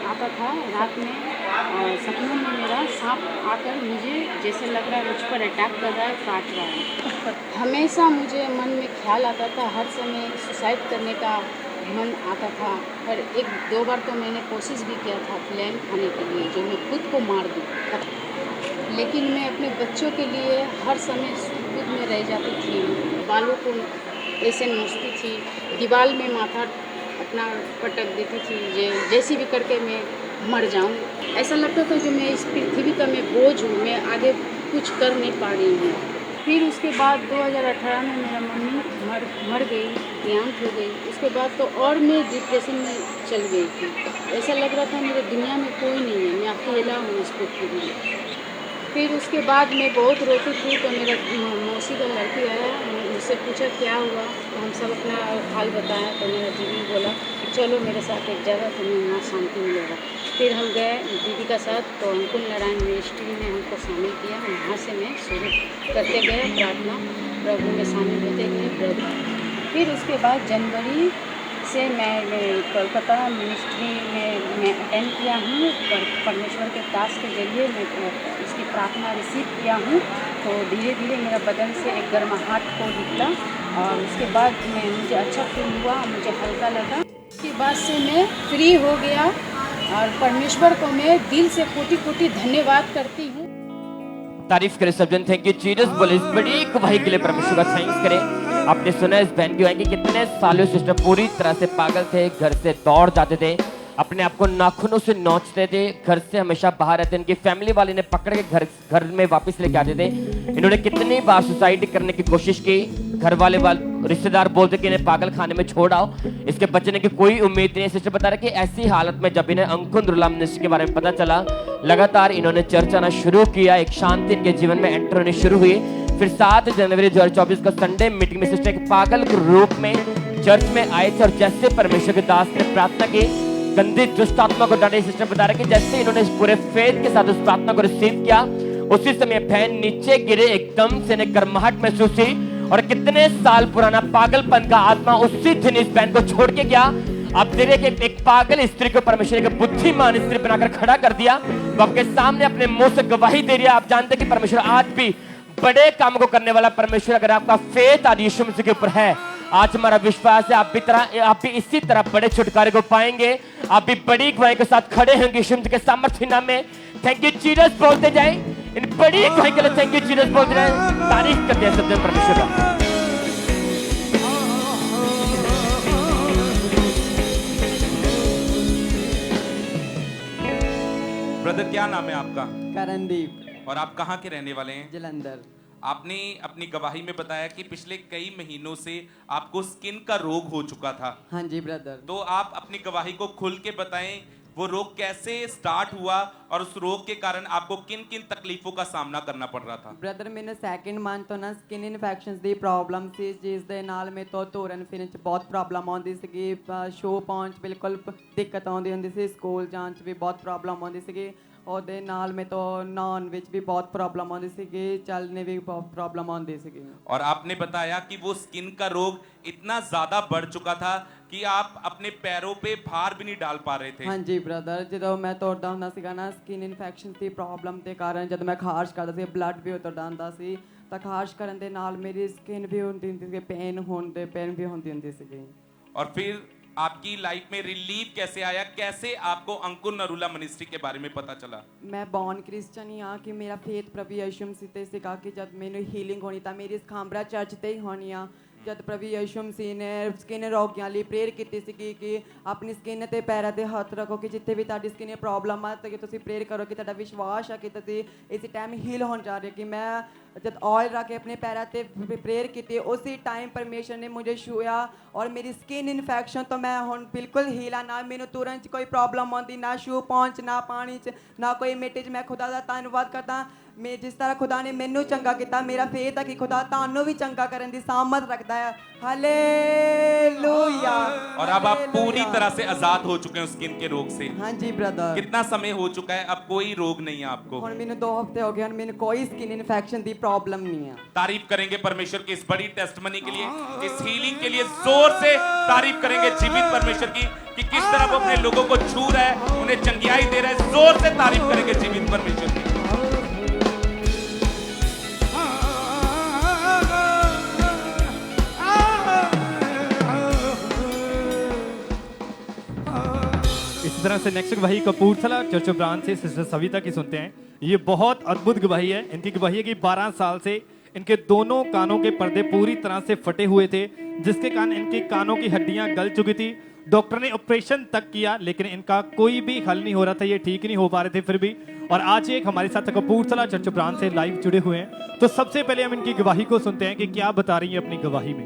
S10: आता था, रात में और सपनों में मेरा सांप आकर मुझे जैसे लग रहा है मुझ पर अटैक कर रहा है, काट रहा है। हमेशा मुझे मन में ख्याल आता था, हर समय सुसाइड करने का मन आता था। पर एक दो बार तो मैंने कोशिश भी किया था प्लान खाने के लिए, जो मैं खुद को मार दूँ, लेकिन मैं अपने बच्चों के लिए हर समय खुद में रह जाती थी। बालों को ऐसे नोचती थी, दीवार में माथा अपना पटक देती थी, जैसी भी करके मैं मर जाऊं। ऐसा लगता था जो मैं इस पृथ्वी का मैं बोझ हूँ, मैं आगे कुछ कर नहीं पा रही हूँ। फिर उसके बाद 2018 में मेरा मम्मी मर गई, देहांत हो गई। उसके बाद तो और मैं डिप्रेशन में चल गई थी। ऐसा लग रहा था मेरे दुनिया में कोई नहीं है, मैं अकेला हूँ इस पृथ्वी में। फिर उसके बाद मैं बहुत रोती थी, तो मेरा मौसी का लड़की आया, मुझसे पूछा क्या हुआ, तो हम सब अपना हाल बताया। तो मेरा दीदी बोला चलो मेरे साथ एक जगह, तुम्हें वहाँ शांति मिलेगा। फिर हम गए दीदी का साथ, तो अंकुल नारायण मिनिस्ट्री में हमको शामिल किया। वहाँ से मैं शुरू करते गए प्रार्थना, प्रभु में शामिल होते गए प्रभु। फिर उसके बाद जनवरी से मैं कोलकाता मिनिस्ट्री में मैं अटेंड किया हूँ। परमेश्वर के दास के जरिए मैं उसकी प्रार्थना रिसीव किया हूँ। तो धीरे धीरे मेरा बदन से एक गर्माहट को निकला, और उसके बाद मुझे अच्छा फील हुआ, मुझे हल्का लगा। उसके बाद से मैं फ्री हो गया, और परमेश्वर को मैं दिल से कोटि कोटि धन्यवाद करती हूँ।
S9: तारीफ करें सब जन, थैंक यू जीसस बोले। इस बड़ी गवाही के लिए परमेश्वर का थैंक्स करें। आपने सुना इस बहन की गवाही कि कितने सालों सिस्टर पूरी तरह से पागल थे, घर से दौड़ जाते थे, अपने आप को नाखूनों से नोचते थे, घर से हमेशा बाहर रहते। इनकी फैमिली वाले ने पकड़ के घर में वापस लेके आते थे। इन्होंने कितनी बार सुसाइड करने की कोशिश की, घर वाले रिश्तेदार बोलते कि इन्हें पागल खाने में छोड़ आओ, इसके बचने की कोई उम्मीद नहीं। सिस्टर बता रहे कि ऐसी हालत में जब इन्हें अंकुर नरूला मिनिस्ट्री के बारे में पता चला, लगातार इन्होंने चर्च आना शुरू किया। एक शांति इनके जीवन में एंटर होनी शुरू हुई। फिर 7 जनवरी 2024 का संडे मीटिंग में सिस्टर एक पागल के रूप में चर्च में आए थे, और जैसे परमेश्वर के दास ने प्रार्थना की, गंदी दुष्ट आत्मा को डांटे। सिस्टर बता रहे कि जैसे इन्होंने पूरे फेथ के साथ उस प्रार्थना को रिसीव किया, उसी समय बहन नीचे गिरे, एकदम से इन्हें गर्माहट महसूस हुई, और कितने साल पुराना पागलपन का आत्मा उसी दिन इस बहन को छोड़ के गया। आप देखिए कि एक पागल स्त्री को परमेश्वर ने बुद्धिमान स्त्री बनाकर खड़ा कर दिया। वो आपके सामने अपने मुंह से गवाही दे रही है। आप जानते हैं कि परमेश्वर आज भी बड़े काम को करने वाला परमेश्वर, अगर आपका फेथ आज यीशु मसीह के ऊपर है, आज हमारा विश्वास है आप भी इसी तरह बड़े छुटकारे को पाएंगे। आप भी बड़ी गवाही के साथ खड़े होंगे यीशु मसीह के सामर्थ्य नाम में। थैंक यू जीसस बोलते जाए, इन बड़ी गवाही के लिए थैंक यू जीसस बोलते जाए। तारीफ करते हैं सब जन परमेश्वर का।
S4: ब्रदर क्या नाम है आपका?
S11: करणदीप।
S4: और आप कहाँ के रहने वाले हैं?
S11: जलंधर।
S4: आपने अपनी गवाही में बताया कि पिछले कई महीनों से आपको स्किन का रोग हो चुका था।
S11: हाँ जी ब्रदर।
S4: तो आप अपनी गवाही को खुल के बताएं, वो रोग कैसे स्टार्ट हुआ और उस रोग के कारण आपको किन किन तकलीफों का सामना करना पड़ रहा था?
S11: ब्रदर मैंने सैकेंड मंथ तो ना स्किन इन्फेक्शंस ਦੀ ਪ੍ਰੋਬਲਮ ਸੀ, ਜਿਸ ਦੇ ਨਾਲ ਮੇਰੇ ਤੋਂ ਤੁਰਨ ਫਿਰਨ 'ਚ ਬਹੁਤ ਪ੍ਰੋਬਲਮ ਆਉਂਦੀ ਸੀਗੀ, ਸ਼ੋ ਪਾਉਣ 'ਚ ਬਿਲਕੁਲ ਦਿੱਕਤ ਆਉਂਦੀ ਹੁੰਦੀ ਸੀ, ਸਕੂਲ ਜਾਣ 'ਚ ਵੀ ਬਹੁਤ ਪ੍ਰੋਬਲਮ ਆਉਂਦੀ ਸੀਗੀ, ਉਹਦੇ ਨਾਲ ਮੇਰੇ ਤੋਂ ਨਹਾਉਣ ਵਿੱਚ ਵੀ ਬਹੁਤ ਪ੍ਰੋਬਲਮ ਆਉਂਦੀ ਸੀਗੀ, ਚੱਲਣੇ ਵੀ ਬਹੁਤ ਪ੍ਰੋਬਲਮ ਆਉਂਦੀ ਸੀਗੀ।
S4: और आपने बताया कि वो स्किन का रोग इतना ज्यादा बढ़ चुका था कि आप अपने पैरों पे भार भी नहीं डाल पा रहे थे।
S11: हाँ जी ब्रदर, ਜਦੋਂ ਮੈਂ ਤੁਰਦਾ ਹੁੰਦਾ ਸੀਗਾ ਨਾ ਸਕਿਨ ਇਨਫੈਕਸ਼ਨ ਦੀ ਪ੍ਰੋਬਲਮ ਦੇ ਕਾਰਨ, ਜਦੋਂ ਮੈਂ ਖਾਰਸ਼ ਕਰਦਾ ਸੀ ਬਲੱਡ ਵੀ ਉਤਰਦਾ ਹੁੰਦਾ ਸੀ, ਤਾਂ ਖਾਰਸ਼ ਕਰਨ ਦੇ ਨਾਲ ਮੇਰੀ ਸਕਿਨ ਵੀ ਹੁੰਦੀ ਹੁੰਦੀ ਸੀ, ਪੇਨ ਵੀ ਹੁੰਦੀ ਹੁੰਦੀ ਸੀਗੀ।
S4: और फिर आपकी लाइफ में रिलीफ कैसे आया? कैसे आपको अंकुर नरूला मिनिस्ट्री के बारे में पता चला?
S11: मैं बॉर्न क्रिश्चियन ही हाँ कि मेरा फेथ प्रभु यीशु मसीह ते सीगा कि जब मैंने हीलिंग होनी ਤਾਂ ਮੇਰੀ ਖਾਂਬਰਾ ਚਰਚ ਤੇ ਹੀ ਹੋਣੀ ਆ। ਜਦ ਪ੍ਰਭੂ ਯੀਸ਼ੂ ਮਸੀਹ ਨੇ ਸਕਿਨ ਰੋਗੀਆਂ ਲਈ ਪ੍ਰੇਅਰ ਕੀਤੀ ਸੀਗੀ ਕਿ ਆਪਣੀ ਸਕਿਨ ਤੇ ਪੈਰਾਂ ਤੇ ਹੱਥ ਰੱਖੋ, ਕਿ ਜਿੱਥੇ ਵੀ ਤੁਹਾਡੀ ਸਕਿਨ ਪ੍ਰੋਬਲਮ ਆ ਤਾਂ ਕਿ ਤੁਸੀਂ ਪ੍ਰੇਅਰ ਕਰੋ ਕਿ ਤੁਹਾਡਾ ਵਿਸ਼ਵਾਸ ਆ ਕਿ ਤੁਸੀਂ ਇਸ ਟਾਈਮ ਹੀਲ ਹੋਣ ਜਾ ਰਹੇ। ਕਿ ਮੈਂ जब ऑयल रख के अपने पैरों पे प्रेयर की, उसी टाइम परमेश्वर ने मुझे छुआ और मेरी स्किन इन्फेक्शन तो मैं हुण बिल्कुल हीला, ना मैनू तुरन च कोई प्रॉब्लम आती, ना शू पहुँच, ना पानी च, ना कोई मिट्टी च। मैं खुदा का धन्यवाद करता, मैं जिस तरह खुदा ने मैनू चंगा किया, मेरा फेथ है कि खुदा तुहानू भी चंगा करने की सामर्थ रखता है। हालेलुया।
S4: और अब आप पूरी तरह से आजाद हो चुके हैं स्किन के रोग से।
S11: हाँ जी ब्रदर।
S4: कितना समय हो चुका है? अब कोई रोग नहीं है आपको?
S11: हुण मैनू 2 हफ्ते हो गए, मैनू कोई स्किन इन्फेक्शन की प्रॉब्लम नहीं है।
S4: तारीफ करेंगे परमेश्वर की इस बड़ी टेस्टमनी के लिए, इस हीलिंग के लिए जोर से तारीफ करेंगे जीवित परमेश्वर की कि किस तरह वो अपने लोगों को छू रहा है, उन्हें चंगियाई दे रहा है। जोर से तारीफ करेंगे जीवित परमेश्वर की।
S12: इसी तरह से नेक्स्ट गवाही कपूरथला चर्च ब्रांच से सिस्टर सविता की सुनते हैं। ये बहुत अद्भुत गवाही है। इनकी गवाही है कि 12 साल से इनके दोनों कानों के पर्दे पूरी तरह से फटे हुए थे, जिसके कारण इनकी कानों की हड्डियां गल चुकी थी। डॉक्टर ने ऑपरेशन तक किया लेकिन इनका कोई भी हल नहीं हो रहा था, ये ठीक नहीं हो पा रहे थे फिर भी। और आज एक हमारे साथ कपूरथला चर्च ब्रांच से लाइव जुड़े हुए हैं। तो सबसे पहले हम इनकी गवाही को सुनते हैं कि क्या बता रही है अपनी गवाही में।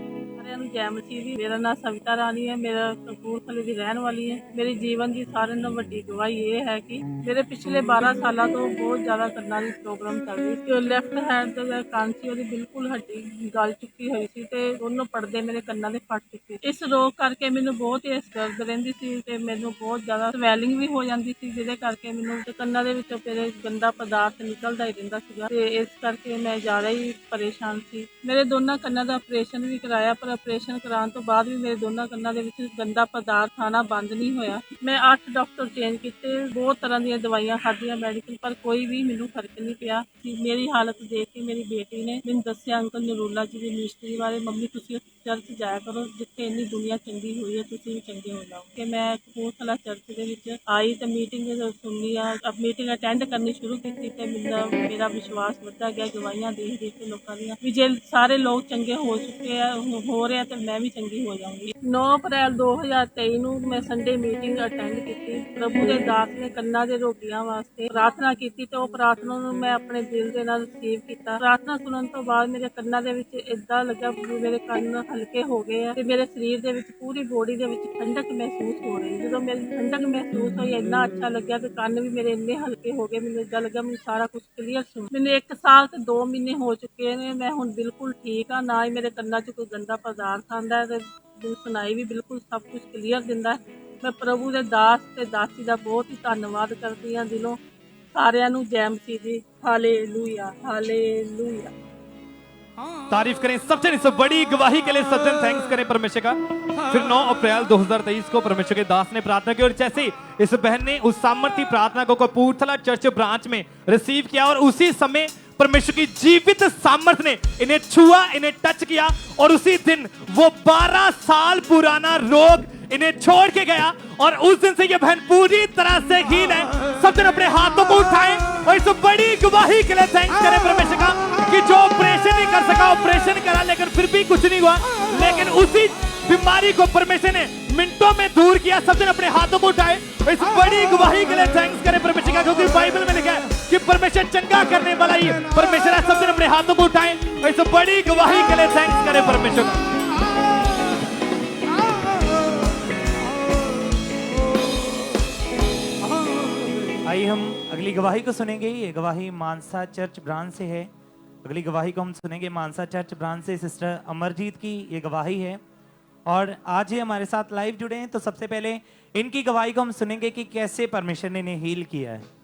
S13: जय मसीह जी, मेरा नाम सविता रानी है, मेरा कपूरथले की रहने वाली है। मेरे जीवन की सारे नाल वड्डी गवाही ये है कि मेरे पिछले 12 साल तो बहुत ज्यादा करना की प्रॉब्लम चल रही थी। लैफ्ट हैंड ते कान सी ओदी बिल्कुल हड्डी गल चुकी हुई सी ते दोनों पर्दे मेरे कन्ना दे फट चुके। इस रोग करके मैनू बहुत ही दर्द रहिंदी सी ते मैनू बहुत ज्यादा स्वैलिंग भी हो जाती सी, जिहदे करके मैनू कन्ना दे विचों मेरे गंदा पदार्थ निकलदा ही रहिंदा सीगा ते इस करके मैं ज्यादा ही परेशान सी। मेरे दोनों कन्ना दा ऑपरेशन भी कराया, पर ऑपरेशन कराने तो बाद भी मेरे दोनों कन्ना दे विच गंदा पदार्थ आना बंद नहीं होया। मैं 8 डॉक्टर चेंज किए, बहुत तरह दी दवाइयां खादियां मेडिकल, पर कोई भी मैनू फर्क नहीं पिया। मेरी हालत देख के मेरी बेटी ने मैनू दस्सिया अंकल नरूला जी दी मिनिस्ट्री बारे, मम्मी तुसीं चर्च जाया करो, जिथे इन्नी दुनिया चंगी हुई है तुसीं भी चंगे हो जाओ। कि मैं कपूरथला चर्च दे विच आई ते मीटिंग सुननी अब मीटिंग अटेंड करनी शुरू की ते मेरा विश्वास वधदा गया गवाहियां देख देख के लोकां दियां भी जे सारे लोग चंगे हो चुके हो रहे तो मैं भी चंगी हो जाऊंगी। 9 अप्रैल 2023 ਨੂੰ मैं संडे मीटिंग अटेंड की। प्रभु के दास ने कन्ना के रोगियों वास्ते प्रार्थना की ते ਉਹ प्रार्थना ਨੂੰ मैं अपने दिल ਦੇ ਨਾਲ रिसीव किया। प्रार्थना सुनने तो बाद मेरे कन्ना ਦੇ ਵਿੱਚ ਇਦਾਂ ਲੱਗਾ ਵੀ ਮੇਰੇ ਕੰਨ ਹਲਕੇ ਹੋ ਗਏ ਆ ਤੇ ਮੇਰੇ ਸਰੀਰ ਦੇ ਵਿੱਚ ਪੂਰੀ ਬੋਡੀ ਦੇ ਵਿੱਚ ਠੰਡਕ ਮਹਿਸੂਸ ਹੋ ਰਹੀ। ਜਦੋਂ ਮੇਰੀ ਠੰਡਕ ਮਹਿਸੂਸ ਹੋਈ ਇੰਨਾ ਅੱਛਾ ਲੱਗਿਆ ਤੇ ਕੰਨ ਵੀ ਮੇਰੇ ਇੰਨੇ ਹਲਕੇ ਹੋ ਗਏ, ਮੈਨੂੰ ਇਦਾਂ ਲੱਗਾ ਮੈਨੂੰ ਸਾਰਾ ਕੁਝ ਕਲੀਅਰ ਸੁਣ। ਮੈਨੂੰ 1 ਸਾਲ ਤੇ 2 ਮਹੀਨੇ ਹੋ ਚੁੱਕੇ ਨੇ, ਮੈਂ ਹੁਣ ਬਿਲਕੁਲ ਠੀਕ ਆ, ਨਾ ਹੀ ਮੇਰੇ ਕੰਨਾਂ 'ਚ ਕੋਈ ਗੰਦਾ ਪਦਾਰਥ ਆਂਦਾ ਹੈ ਤੇ ਸੁਣਾਈ ਵੀ ਬਿਲकुल सब कुछ क्लीयर दिंदा है। मैं प्रभु के दास ते दासी का बहुत ही धन्यवाद करती हाँ दिलों। सारिਆਂ ਨੂੰ जय मसीह जी, हालेलुया हालेलुया।
S12: तारीफ करें सबसे इस बड़ी गवाही के लिए सज्जन थैंक्स करें परमेश्वर का। फिर 9 अप्रैल 2023 को परमेश्वर के दास ने प्रार्थना की और जैसे इस बहन ने उस सामर्थी प्रार्थना को कपूरथला चर्च ब्रांच में रिसीव किया और उसी समय परमेश्वर की जीवित सामर्थ ने इन्हें छुआ, इन्हें टच किया और उसी दिन वो 12 साल पुराना रोग इन्हें छोड़ के गया और उस दिन से ये बहन पूरी तरह से हील है। सब दिन अपने हाथों को उठाएं और इस बड़ी गवाही के लिए थैंक्स करें परमेश्वर का कि जो ऑपरेशन नहीं कर सका ऑपरेशन करा लेकिन फिर भी कुछ नहीं हुआ, लेकिन उसी बीमारी को परमेश्वर ने मिनटों में दूर किया। सब दिन अपने हाथों को उठाए और इस बड़ी गवाही के लिए थैंक्स करें परमेश्वर का, क्योंकि बाइबल में लिखा है कि परमेश्वर चंगा करने वाला ही परमेश्वर है। सब दिन अपने हाथों को उठाएं और इस बड़ी गवाही के लिए थैंक्स करें परमेश्वर का।
S14: आइए हम अगली गवाही को सुनेंगे। ये गवाही मानसा चर्च ब्रांच से है। अगली गवाही को हम सुनेंगे मानसा चर्च ब्रांच से सिस्टर अमरजीत की ये गवाही है और आज ये हमारे साथ लाइव जुड़े हैं। तो सबसे पहले इनकी गवाही को हम सुनेंगे कि कैसे परमेश्वर ने इन्हें हील किया है।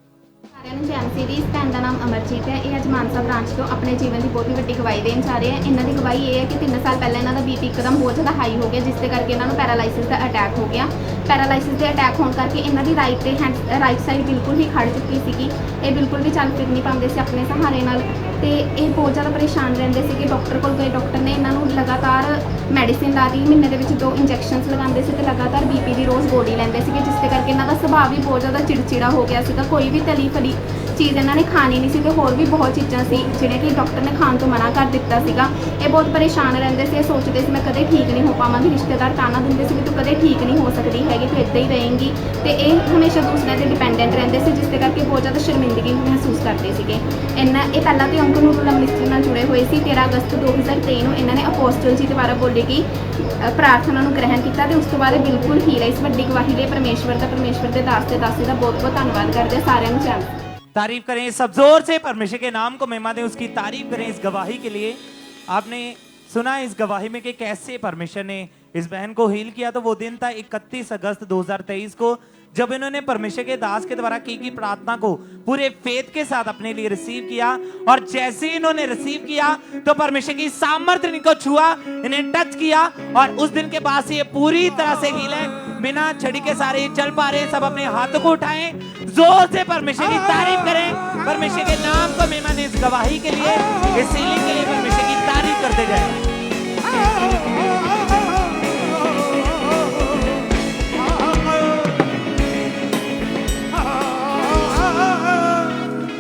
S15: सारिਆਂ ਨੂੰ ਜੈ ਮਸੀਹ ਦੀ। ਇਸ ਭੈਣ ਦਾ ਨਾਮ ਅਮਰਜੀਤ ਹੈ। ਇਹ ਅੱਜ ਮਾਨਸਾ ਬ੍ਰਾਂਚ ਤੋਂ ਆਪਣੇ ਜੀਵਨ ਦੀ ਬਹੁਤ ਹੀ ਵੱਡੀ ਗਵਾਹੀ ਦੇਣ ਜਾ ਰਹੇ ਹੈ। ਇਹਨਾਂ ਦੀ ਗਵਾਹੀ ਇਹ ਹੈ ਕਿ 3 ਸਾਲ ਪਹਿਲਾਂ ਇਹਨਾਂ ਦਾ ਬੀਪੀ ਇੱਕਦਮ ਬਹੁਤ ਜ਼ਿਆਦਾ ਹਾਈ ਹੋ ਗਿਆ, ਜਿਸ ਦੇ ਕਰਕੇ ਇਹਨਾਂ ਨੂੰ ਪੈਰਾਲਾਈਸਿਸ ਦਾ ਅਟੈਕ ਹੋ ਗਿਆ। ਪੈਰਾਲਾਈਸਿਸ ਦੇ ਅਟੈਕ ਹੋਣ ਕਰਕੇ ਇਹਨਾਂ ਦੀ ਰਾਈਟ ਸਾਈਡ ਬਿਲਕੁਲ ਹੀ ਖੜ ਚੁੱਕੀ ਸੀਗੀ। ਇਹ ਬਿਲਕੁਲ ਵੀ ਚੱਲ ਫਿਰ ਨਹੀਂ ਪਾਉਂਦੇ ਸੀ ਆਪਣੇ ਸਹਾਰੇ ਨਾਲ ਤੇ ਇਹ ਬਹੁਤ ਜ਼ਿਆਦਾ ਪਰੇਸ਼ਾਨ ਰਹਿੰਦੇ ਸੀਗੇ। ਡਾਕਟਰ ਕੋਲ ਗਏ, ਡਾਕਟਰ ਨੇ ਇਹਨਾਂ ਨੂੰ ਲਗਾਤਾਰ ਮੈਡੀਸਿਨ ਲਾ ਦਿੱਤੀ। ਮਹੀਨੇ ਦੇ ਵਿੱਚ 2 ਇੰਜੈਕਸ਼ਨਸ ਲਗਾਉਂਦੇ ਸੀ ਤੇ ਲਗਾਤਾਰ ਬੀਪੀ ਦੀ ਰੋਜ਼ ਗੋਲੀ ਲੈਂਦੇ ਸੀਗੇ, ਜਿਸ ਦੇ ਕਰਕੇ ਇਹਨਾਂ ਦਾ ਸੁਭਾਅ ਵੀ ਬਹੁਤ ਜ਼ਿਆਦਾ ਚਿੜਚਿੜਾ ਹੋ ਗਿਆ ਸੀਗਾ। ਕੋਈ ਵੀ ਤਲੀ ਫਲੀ ਚੀਜ਼ ਇਹਨਾਂ ਨੇ ਖਾਣੀ ਨਹੀਂ ਸੀ ਤੇ ਹੋਰ ਵੀ ਬਹੁਤ ਚੀਜ਼ਾਂ ਸੀ ਜਿਹੜੀਆਂ ਕਿ ਡਾਕਟਰ ਨੇ ਖਾਣ ਤੋਂ ਮਨਾ ਕਰ ਦਿੱਤਾ ਸੀਗਾ। ਇਹ ਬਹੁਤ ਪਰੇਸ਼ਾਨ ਰਹਿੰਦੇ ਸੀ। ਇਹ ਸੋਚਦੇ ਸੀ ਮੈਂ ਕਦੇ ਠੀਕ ਨਹੀਂ ਹੋ ਪਾਵਾਂਗੀ। ਰਿਸ਼ਤੇਦਾਰ ਤਾਨਾ ਦਿੰਦੇ ਸੀ ਕਿ ਤੂੰ ਕਦੇ ਠੀਕ ਨਹੀਂ ਹੋ ਸਕਦੀ ਹੈਗੀ, ਤੂੰ ਇੱਦਾਂ ਹੀ ਰਹੇਂਗੀ। ਤੇ ਇਹ ਹਮੇਸ਼ਾ ਦੂਸਰਿਆਂ 'ਤੇ ਡਿਪੈਂਡੈਂਟ ਰਹਿੰਦੇ ਸੀ, ਜਿਸ ਦੇ ਕਰਕੇ ਬਹੁਤ ਜ਼ਿਆਦਾ ਸ਼ਰਮਿੰਦਗੀ ਮਹਿਸੂਸ ਕਰਦੇ ਸੀਗੇ। ਇਹ ਪਹਿਲਾਂ ਤੇ ਅੰਕਲ ਨੂਰੁਲਾ ਮਿਨਿਸਟਰੀ ਨਾਲ ਜੁੜੇ ਹੋਏ ਸੀ। 13 ਅਗਸਤ 2023 ਨੂੰ ਇਹਨਾਂ ਨੇ ਅਪੋਸਟਲ ਜੀ ਦੁਆਰਾ ਬੋਲੇਗੀ ਪ੍ਰਾਰਥਨਾ ਨੂੰ ਗ੍ਰਹਿਣ ਕੀਤਾ ਤੇ ਉਸ ਤੋਂ ਬਾਅਦ ਬਿਲਕੁਲ ਹੀਲ ਹੈ। ਇਸ ਵੱਡੀ ਗਵਾਹੀ ਲਈ ਪਰਮੇਸ਼ਵਰ ਦੇ ਦਾਸ ਤੇ ਦਾਸੀ ਦਾ ਬਹੁਤ ਬਹੁਤ ਧੰਨਵਾਦ ਕਰਦੇ ਸਾਰਿਆਂ ਨੂੰ। ਚਾਹ
S14: तारीफ करें सब जोर से, परमेश्वर के नाम को महिमा दें, उसकी तारीफ करें इस गवाही के लिए। आपने सुना इस गवाही में कि कैसे परमेश्वर ने इस बहन को हील किया। तो वो दिन था 31 अगस्त 2023 को जब इन्होंने परमेश्वर के दास के द्वारा की प्रार्थना को पूरे फेथ के साथ अपने लिए रिसीव किया, और जैसे ही इन्होंने रिसीव किया तो परमेश्वर की सामर्थ्य इनको छुआ, इन्हें टच किया, और उस दिन के बाद से ये पूरी तरह से हील है, बिना छड़ी के सारे चल पा रहे। सब अपने हाथों को उठाएं, जोर से परमेश्वर की तारीफ करें, परमेश्वर के नाम को मेहमान इस गवाही के लिए, इस हीलिंग के लिए परमेश्वर की तारीफ करते जाएं।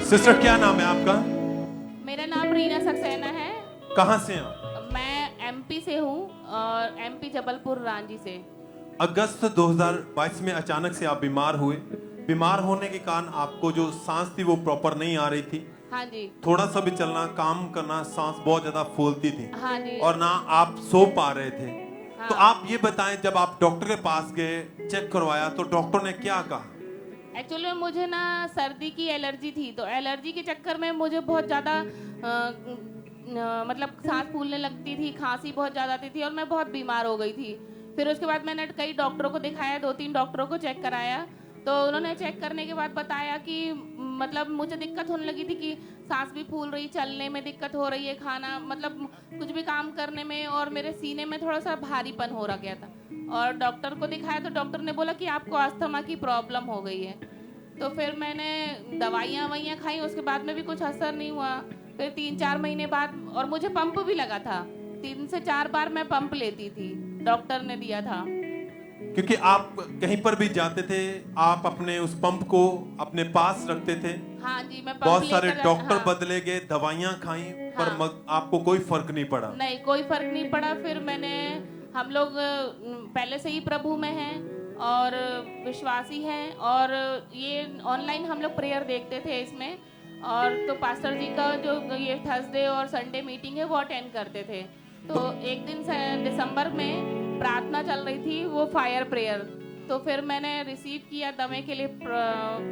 S6: सिस्टर क्या नाम है आपका?
S16: मेरा नाम रीना सक्सेना है।
S6: कहाँ से हैं?
S16: मैं एमपी से हूँ, और एमपी जबलपुर रांची से।
S6: अगस्त 2022 में अचानक से आप बीमार हुए। बीमार होने के कारण आपको जो सांस थी वो प्रॉपर नहीं आ रही थी।
S16: हाँ जी।
S6: थोड़ा सा भी चलना, काम करना, सांस बहुत ज्यादा फूलती थी।
S16: हाँ जी।
S6: और ना आप सो पा रहे थे।
S16: हाँ।
S6: तो आप ये बताएं, जब आप डॉक्टर के पास गए, चेक करवाया, तो डॉक्टर ने क्या कहा?
S16: एक्चुअली मुझे ना सर्दी की एलर्जी थी, तो एलर्जी के चक्कर में मुझे बहुत ज़्यादा मतलब सांस फूलने लगती थी, खांसी बहुत ज़्यादा आती थी, और मैं बहुत बीमार हो गई थी। फिर उसके बाद मैंने कई डॉक्टरों को दिखाया, 2-3 डॉक्टरों को चेक कराया, तो उन्होंने चेक करने के बाद बताया कि मतलब मुझे दिक्कत होने लगी थी कि सांस भी फूल रही, चलने में दिक्कत हो रही है, खाना मतलब कुछ भी काम करने में, और मेरे सीने में थोड़ा सा भारीपन हो रहा गया था। और डॉक्टर को दिखाया तो डॉक्टर ने बोला कि आपको अस्थमा की प्रॉब्लम हो गई है। तो फिर मैंने दवाइयाँ खाई, उसके बाद में भी कुछ असर नहीं हुआ। फिर 3-4 महीने बाद, और मुझे पंप भी लगा था, 3 से 4 बार मैं पंप लेती थी, डॉक्टर ने दिया था।
S6: क्योंकि आप कहीं पर भी जाते थे, आप अपने उस पंप को अपने पास रखते थे।
S16: हाँ जी, मैं पंप
S6: बहुत सारे
S16: लेकर-
S6: डॉक्टर
S16: हाँ।
S6: बदले गए, दवाइयां खाई, पर आपको कोई फर्क नहीं पड़ा।
S16: नहीं, कोई फर्क नहीं पड़ा। फिर हम लोग पहले से ही प्रभु में हैं और विश्वासी हैं, और ये ऑनलाइन हम लोग प्रेयर देखते थे इसमें, और तो पास्टर जी का जो ये थर्सडे और संडे मीटिंग है वो अटेंड करते थे। तो एक दिन दिसंबर में प्रार्थना चल रही थी, वो फायर प्रेयर, तो फिर मैंने रिसीव किया दमे के लिए,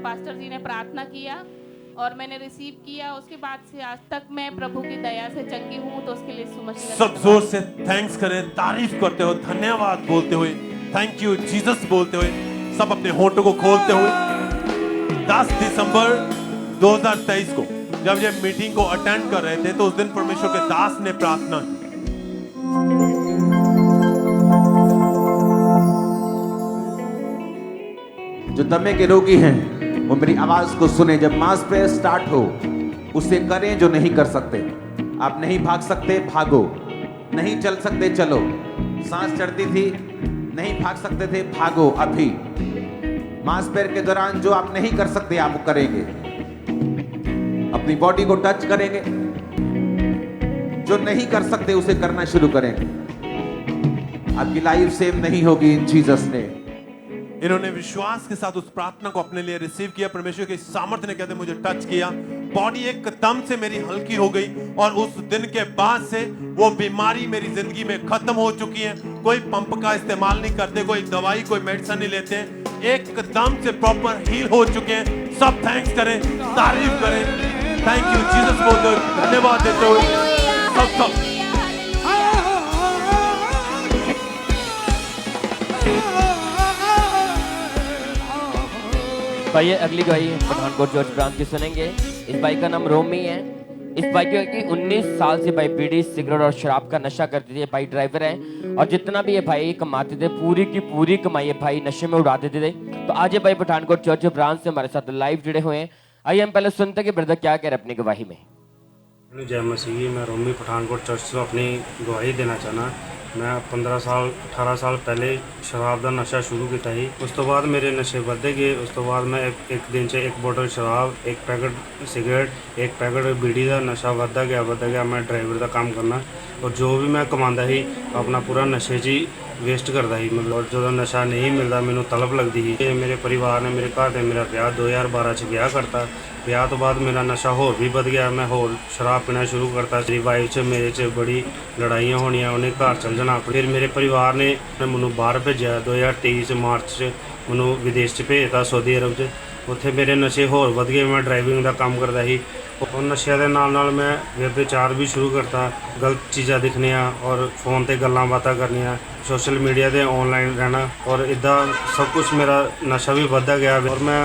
S16: पास्टर जी ने प्रार्थना किया और मैंने रिसीव किया। उसके बाद से आज तक मैं प्रभु की दया से चंगी हूँ, तो उसके लिए सुमसी
S6: सब जोर से थैंक्स करें, तारीफ करते हुए, धन्यवाद बोलते हुए, थैंक यू जीसस बोलते हुए, सब अपने होठों को खोलते हुए। 10 दिसंबर 2023 को जब ये मीटिंग को अटेंड कर रहे थे, तो उस दिन परमेश्वर के दास ने प्रार्थना की।
S8: जो दमे के रोगी हैं वो मेरी आवाज को सुने। जब मास प्रेयर स्टार्ट हो, उसे करें जो नहीं कर सकते। आप नहीं भाग सकते, भागो। नहीं चल सकते, चलो। सांस चढ़ती थी, नहीं भाग सकते थे, भागो अभी। मास प्रेयर के दौरान जो आप नहीं कर सकते, आप करेंगे। अपनी बॉडी को टच करेंगे। जो नहीं कर सकते उसे करना शुरू करेंगे। आपकी लाइफ सेम नहीं होगी इन जीसस ने।
S6: इन्होंने विश्वास के साथ उस प्रार्थना को अपने लिए रिसीव किया। परमेश्वर के सामर्थ्य ने कहते मुझे टच किया, बॉडी एकदम से मेरी हल्की हो गई, और उस दिन के बाद से वो बीमारी मेरी जिंदगी में खत्म हो चुकी है। कोई पंप का इस्तेमाल नहीं करते, कोई दवाई, कोई मेडिसिन नहीं लेते, एकदम से प्रॉपर हील हो चुके हैं। सब थैंक्स करें, तारीफ करें, थैंक यू जीसस बोलते हुए, धन्यवाद देते हुए, सब
S9: भाई ये अगली गवाही पठानकोट चर्च ब्रांच की सुनेंगे। इस भाई का नाम रोमी है। इस भाई की 19 साल से भाई बीड़ी, सिगरेट और शराब का नशा करते थे। भाई ड्राइवर है, और जितना भी ये भाई कमाते थे, पूरी की पूरी कमाई भाई नशे में उड़ा देते थे। तो आज ये भाई पठानकोट चर्च ब्रांच से हमारे साथ लाइव जुड़े हुए हैं। आइए हम पहले सुनते हैं कि ब्रदर क्या कह रहे अपनी गवाही में।
S17: जय मसीह। मैं रोमी पठानकोट चर्च से अपनी गवाही देना चाहना। मैं 18 साल पहले शराब का नशा शुरू किया ही। उस तो बाद मेरे नशे बढ़ते गए। उस तो बाद मैं एक दिन से 1 बोतल शराब, 1 पैकेट सिगरेट, 1 पैकेट बीड़ी का नशा बढ़ता गया। मैं ड्राइवर का काम करना, और जो भी मैं कमांदा ही अपना पूरा नशे च ही वेस्ट करता ही। मतलब और जो नशा नहीं मिलता मैनू तलब लगती ही। मेरे परिवार ने, मेरे घर ने मेरा ब्याह 2012 च ब्याह करता। ब्याह तो बाद मेरा नशा होर भी बढ़ गया। मैं होर शराब पीना शुरू करता। मेरी वाइफ से मेरे च बड़ी लड़ाइयाँ होनियाँ, उन्हें घर चल जाना। फिर मेरे परिवार ने मैनू बाहर भेजा। 2023 मार्च च मैनू विदेश च भेजता, सऊदी अरब च। ਉੱਥੇ ਮੇਰੇ ਨਸ਼ੇ ਹੋਰ ਵਧ ਗਏ। ਮੈਂ ਡਰਾਈਵਿੰਗ ਦਾ ਕੰਮ ਕਰਦਾ ਸੀ। ਉਹ ਨਸ਼ਿਆਂ ਦੇ ਨਾਲ ਮੈਂ ਵਿਅਭਿਚਾਰ ਵੀ ਸ਼ੁਰੂ ਕਰਤਾ। ਗਲਤ ਚੀਜ਼ਾਂ ਦਿਖਣੀਆਂ ਔਰ ਫੋਨ ਤੇ ਗੱਲਾਂ ਬਾਤਾਂ ਕਰਨੀਆਂ, ਸੋਸ਼ਲ ਮੀਡੀਆ ਤੇ ਆਨਲਾਈਨ ਰਹਿਣਾ ਔਰ ਇਦਾਂ ਸਭ ਕੁਝ ਮੇਰਾ ਨਸ਼ਾ ਵੀ ਵੱਧਦਾ ਗਿਆ ਔਰ ਮੈਂ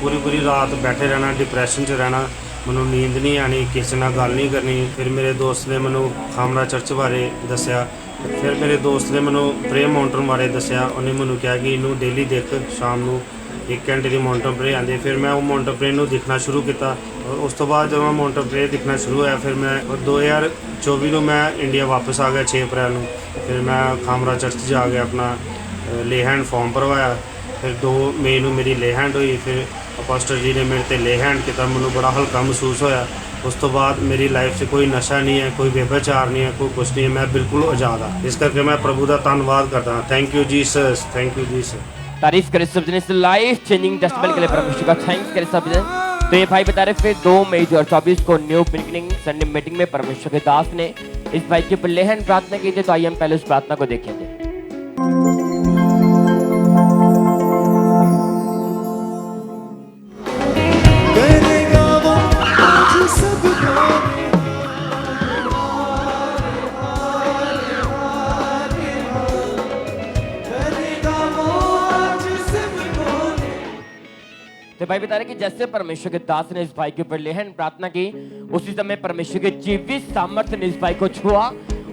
S17: ਪੂਰੀ ਰਾਤ ਬੈਠੇ ਰਹਿਣਾ, ਡਿਪਰੈਸ਼ਨ 'ਚ ਰਹਿਣਾ। ਮੈਨੂੰ ਨੀਂਦ ਨਹੀਂ ਆਣੀ, ਕਿਸੇ ਨਾਲ ਗੱਲ ਨਹੀਂ ਕਰਨੀ। ਫਿਰ ਮੇਰੇ ਦੋਸਤ ਨੇ ਮੈਨੂੰ ਖਾਮਰਾ ਚਰਚ ਬਾਰੇ ਦੱਸਿਆ। ਫਿਰ ਮੇਰੇ ਦੋਸਤ ਨੇ ਮੈਨੂੰ ਪ੍ਰੇ ਮਾਊਂਟਨ ਬਾਰੇ ਦੱਸਿਆ। ਉਹਨੇ ਮੈਨੂੰ ਕਿਹਾ ਕਿ ਇਹਨੂੰ ਡੇਲੀ ਦੇਖ, ਸ਼ਾਮ ਨੂੰ 1 ਘੰਟੇ ਦੀ ਮਾਊਂਟਨ ਪ੍ਰੇ ਆਉਂਦੀ। ਫਿਰ ਮੈਂ ਉਹ ਮਾਊਂਟਨ ਪ੍ਰੇ ਨੂੰ ਦੇਖਣਾ ਸ਼ੁਰੂ ਕੀਤਾ ਔਰ ਉਸ ਤੋਂ ਬਾਅਦ ਜਦੋਂ ਮਾਊਂਟਨ ਪ੍ਰੇ ਦੇਖਣਾ ਸ਼ੁਰੂ ਹੋਇਆ ਫਿਰ ਮੈਂ 2024 ਨੂੰ ਮੈਂ ਇੰਡੀਆ ਵਾਪਸ ਆ ਗਿਆ 6 ਅਪ੍ਰੈਲ ਨੂੰ। ਫਿਰ ਮੈਂ ਖਾਮਰਾ ਚਰਚ ਜਾ ਕੇ ਆਪਣਾ ਲੇ ਹੈਂਡ ਫਾਰਮ ਭਰਵਾਇਆ। ਫਿਰ 2 ਮਈ ਨੂੰ ਮੇਰੀ ਲੇ ਹੈਂਡ ਹੋਈ। ਫਿਰ ਅਪੋਸਟਲ ਜੀ ਨੇ ਮੇਰੇ ਤੇ ਲੇ ਹੈਂਡ ਕੀਤਾ। ਮੈਨੂੰ ਬੜਾ ਹਲਕਾ ਮਹਿਸੂਸ ਹੋਇਆ। ਉਸ ਤੋਂ ਬਾਅਦ ਮੇਰੀ ਲਾਈਫ 'ਚ ਕੋਈ ਨਸ਼ਾ ਨਹੀਂ ਹੈ, ਕੋਈ ਵਿਭਾਚਾਰ ਨਹੀਂ ਹੈ, ਕੋਈ ਕੁਛ ਨਹੀਂ ਹੈ। ਮੈਂ ਬਿਲकुल ਆਜ਼ਾਦ ਹਾਂ। ਇਸ ਕਰਕੇ ਮੈਂ ਪ੍ਰਭੂ ਦਾ ਧੰਨਵਾਦ ਕਰਦਾ ਹਾਂ। Thank you Jesus, thank you Jesus.
S9: तारीफ करें सब जने, इस लाइफ चेंजिंग टेस्टमनी के लिए परमेश्वर का थैंक्स करें सब जने। तो ये भाई बता रहे फिर 2 मई 2024 को न्यू बिगिनिंग संडे मीटिंग में परमेश्वर के दास ने इस भाई के ऊपर लेहन प्रार्थना की थी। तो आइए हम पहले उस प्रार्थना को देखेंगे। तो भाई बता रहे कि जैसे परमेश्वर के दास ने इस भाई के ऊपर लेहन प्रार्थना की, उसी समय परमेश्वर के जीवित सामर्थ्य ने इस भाई को छुआ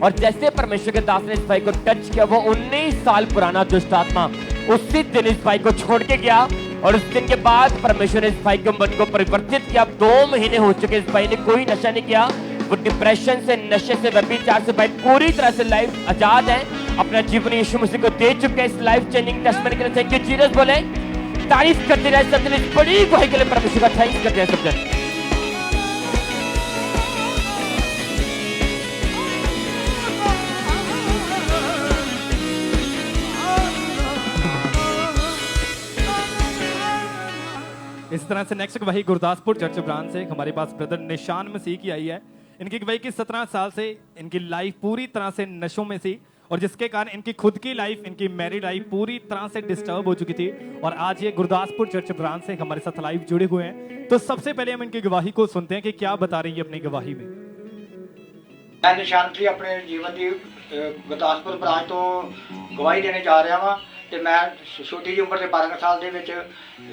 S9: और जैसे परमेश्वर के दास ने इस भाई को टच किया, वो 19 साल पुराना दुष्ट आत्मा उसी दिन इस भाई को छोड़ के गया और उस दिन के बाद परमेश्वर ने इस भाई के मन को परिवर्तित किया। 2 महीने हो चुके, इस भाई ने कोई नशा नहीं किया। वो डिप्रेशन से, नशे से, व्यभिचार से भाई पूरी तरह से लाइफ आजाद है। अपना जीवन यीशु मसीह को दे चुके हैं। इस लाइफ चेंजिंग टेस्टमनी के लिए थैंक यू जीसस बोले। तारीफ करते रहे सब जन, इस बड़ी गवाही के लिए परमेश्वर का थैंक्स करते हैं सब जन।
S12: इस तरह से नेक्स्ट गवाही गुरदासपुर चर्च ब्रांच से हमारे पास ब्रदर निशान मसीह की आई है। इनकी गवाही की 17 साल से इनकी लाइफ पूरी तरह से नशों में थी और जिसके कारण इनकी खुद की लाइफ, इनकी मैरिड लाइफ पूरी तरह से डिस्टर्ब हो चुकी थी। और आज ये गुरदासपुर चर्च ब्रांच से हमारे साथ लाइव जुड़े हुए हैं। तो सबसे पहले हम इनकी गवाही को सुनते हैं कि क्या बता रही है अपनी गवाही में।
S18: मैं निशान जी अपने जीवन की गुरदासपुर ब्रांच तो गवाही देने जा रहा वा। ਤੇ ਮੈਂ ਛੋਟੀ ਜਿਹੀ ਉਮਰ ਦੇ 12 ਸਾਲ ਦੇ ਵਿੱਚ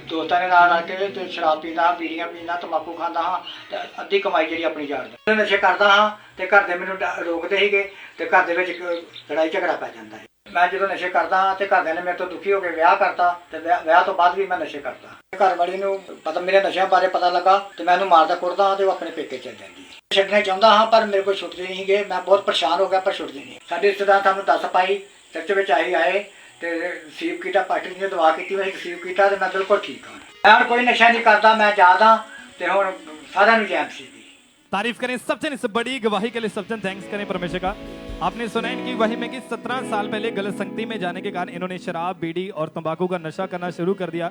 S18: ਦੋਸਤਾਂ ਦੇ ਨਾਲ ਰਲ ਕੇ ਤੇ ਸ਼ਰਾਬ ਪੀਂਦਾ ਹਾਂ, ਬੀੜੀਆਂ ਪੀਂਦਾ, ਤੰਬਾਕੂ ਖਾਂਦਾ ਹਾਂ ਤੇ ਅੱਧੀ ਕਮਾਈ ਜਿਹੜੀ ਆਪਣੀ ਜਾਣਦਾ। ਨਸ਼ੇ ਕਰਦਾ ਹਾਂ ਤੇ ਘਰ ਦੇ ਮੈਨੂੰ ਰੋਕਦੇ ਸੀਗੇ ਤੇ ਘਰ ਦੇ ਵਿੱਚ ਲੜਾਈ ਝਗੜਾ ਪੈ ਜਾਂਦਾ ਹੈ। ਮੈਂ ਜਦੋਂ ਨਸ਼ੇ ਕਰਦਾ ਹਾਂ ਤੇ ਘਰਦਿਆਂ ਨੇ ਮੇਰੇ ਤੋਂ ਦੁਖੀ ਹੋ ਕੇ ਵਿਆਹ ਕਰਤਾ ਤੇ ਵਿਆਹ ਤੋਂ ਬਾਅਦ ਵੀ ਮੈਂ ਨਸ਼ੇ ਕਰਦਾ। ਘਰ ਵਾਲੀ ਨੂੰ ਪਤਾ ਮੇਰੇ ਨਸ਼ਿਆਂ ਬਾਰੇ ਪਤਾ ਲੱਗਾ ਤੇ ਮੈਂ ਉਹਨੂੰ ਮਾਰਦਾ ਕੁੱਟਦਾ ਹਾਂ ਤੇ ਉਹ ਆਪਣੇ ਪੇਕੇ ਚਲ ਜਾਂਦੀ ਹੈ। ਛੱਡਣਾ ਚਾਹੁੰਦਾ ਹਾਂ ਪਰ ਮੇਰੇ ਕੋਲ ਛੁੱਟਦੇ ਨਹੀਂ ਸੀਗੇ। ਮੈਂ ਬਹੁਤ ਪਰੇਸ਼ਾਨ ਹੋ ਗਿਆ ਪਰ ਛੁੱਟਦੇ ਨਹੀਂ। ਸਾਡੇ ਰਿਸ਼ਤੇਦਾਰ ਸਾਨੂੰ ਦੱਸ ਪਾਈ, ਚਰਚ ਵਿੱਚ ਆਏ ਤੇ ਰਿਸੀਵ ਕੀਤਾ, ਪਾਸਟਰ ਜੀ ਨੇ ਦੁਆ ਕੀਤੀ, ਮੈਂ ਰਿਸੀਵ ਕੀਤਾ ਤੇ ਮੈਂ ਬਿਲकुल ਠੀਕ ਹਾਂ। ਮੈਂ ਹੁਣ ਕੋਈ ਨਸ਼ਾ नहीं करता, मैं आजाद हाँ ਤੇ ਹੁਣ ਸਾਰਿਆਂ ਨੂੰ ਜੈ ਮਸੀਹ ਦੀ।
S12: तारीफ करें सब जन, इस बड़ी गवाही के लिए सब जन थैंक्स करें परमेश्वर का। आपने सुना इनकी गवाही में कि 17 साल पहले गलत संगति में जाने के कारण इन्होंने शराब, बीड़ी और तंबाकू का नशा करना शुरू कर दिया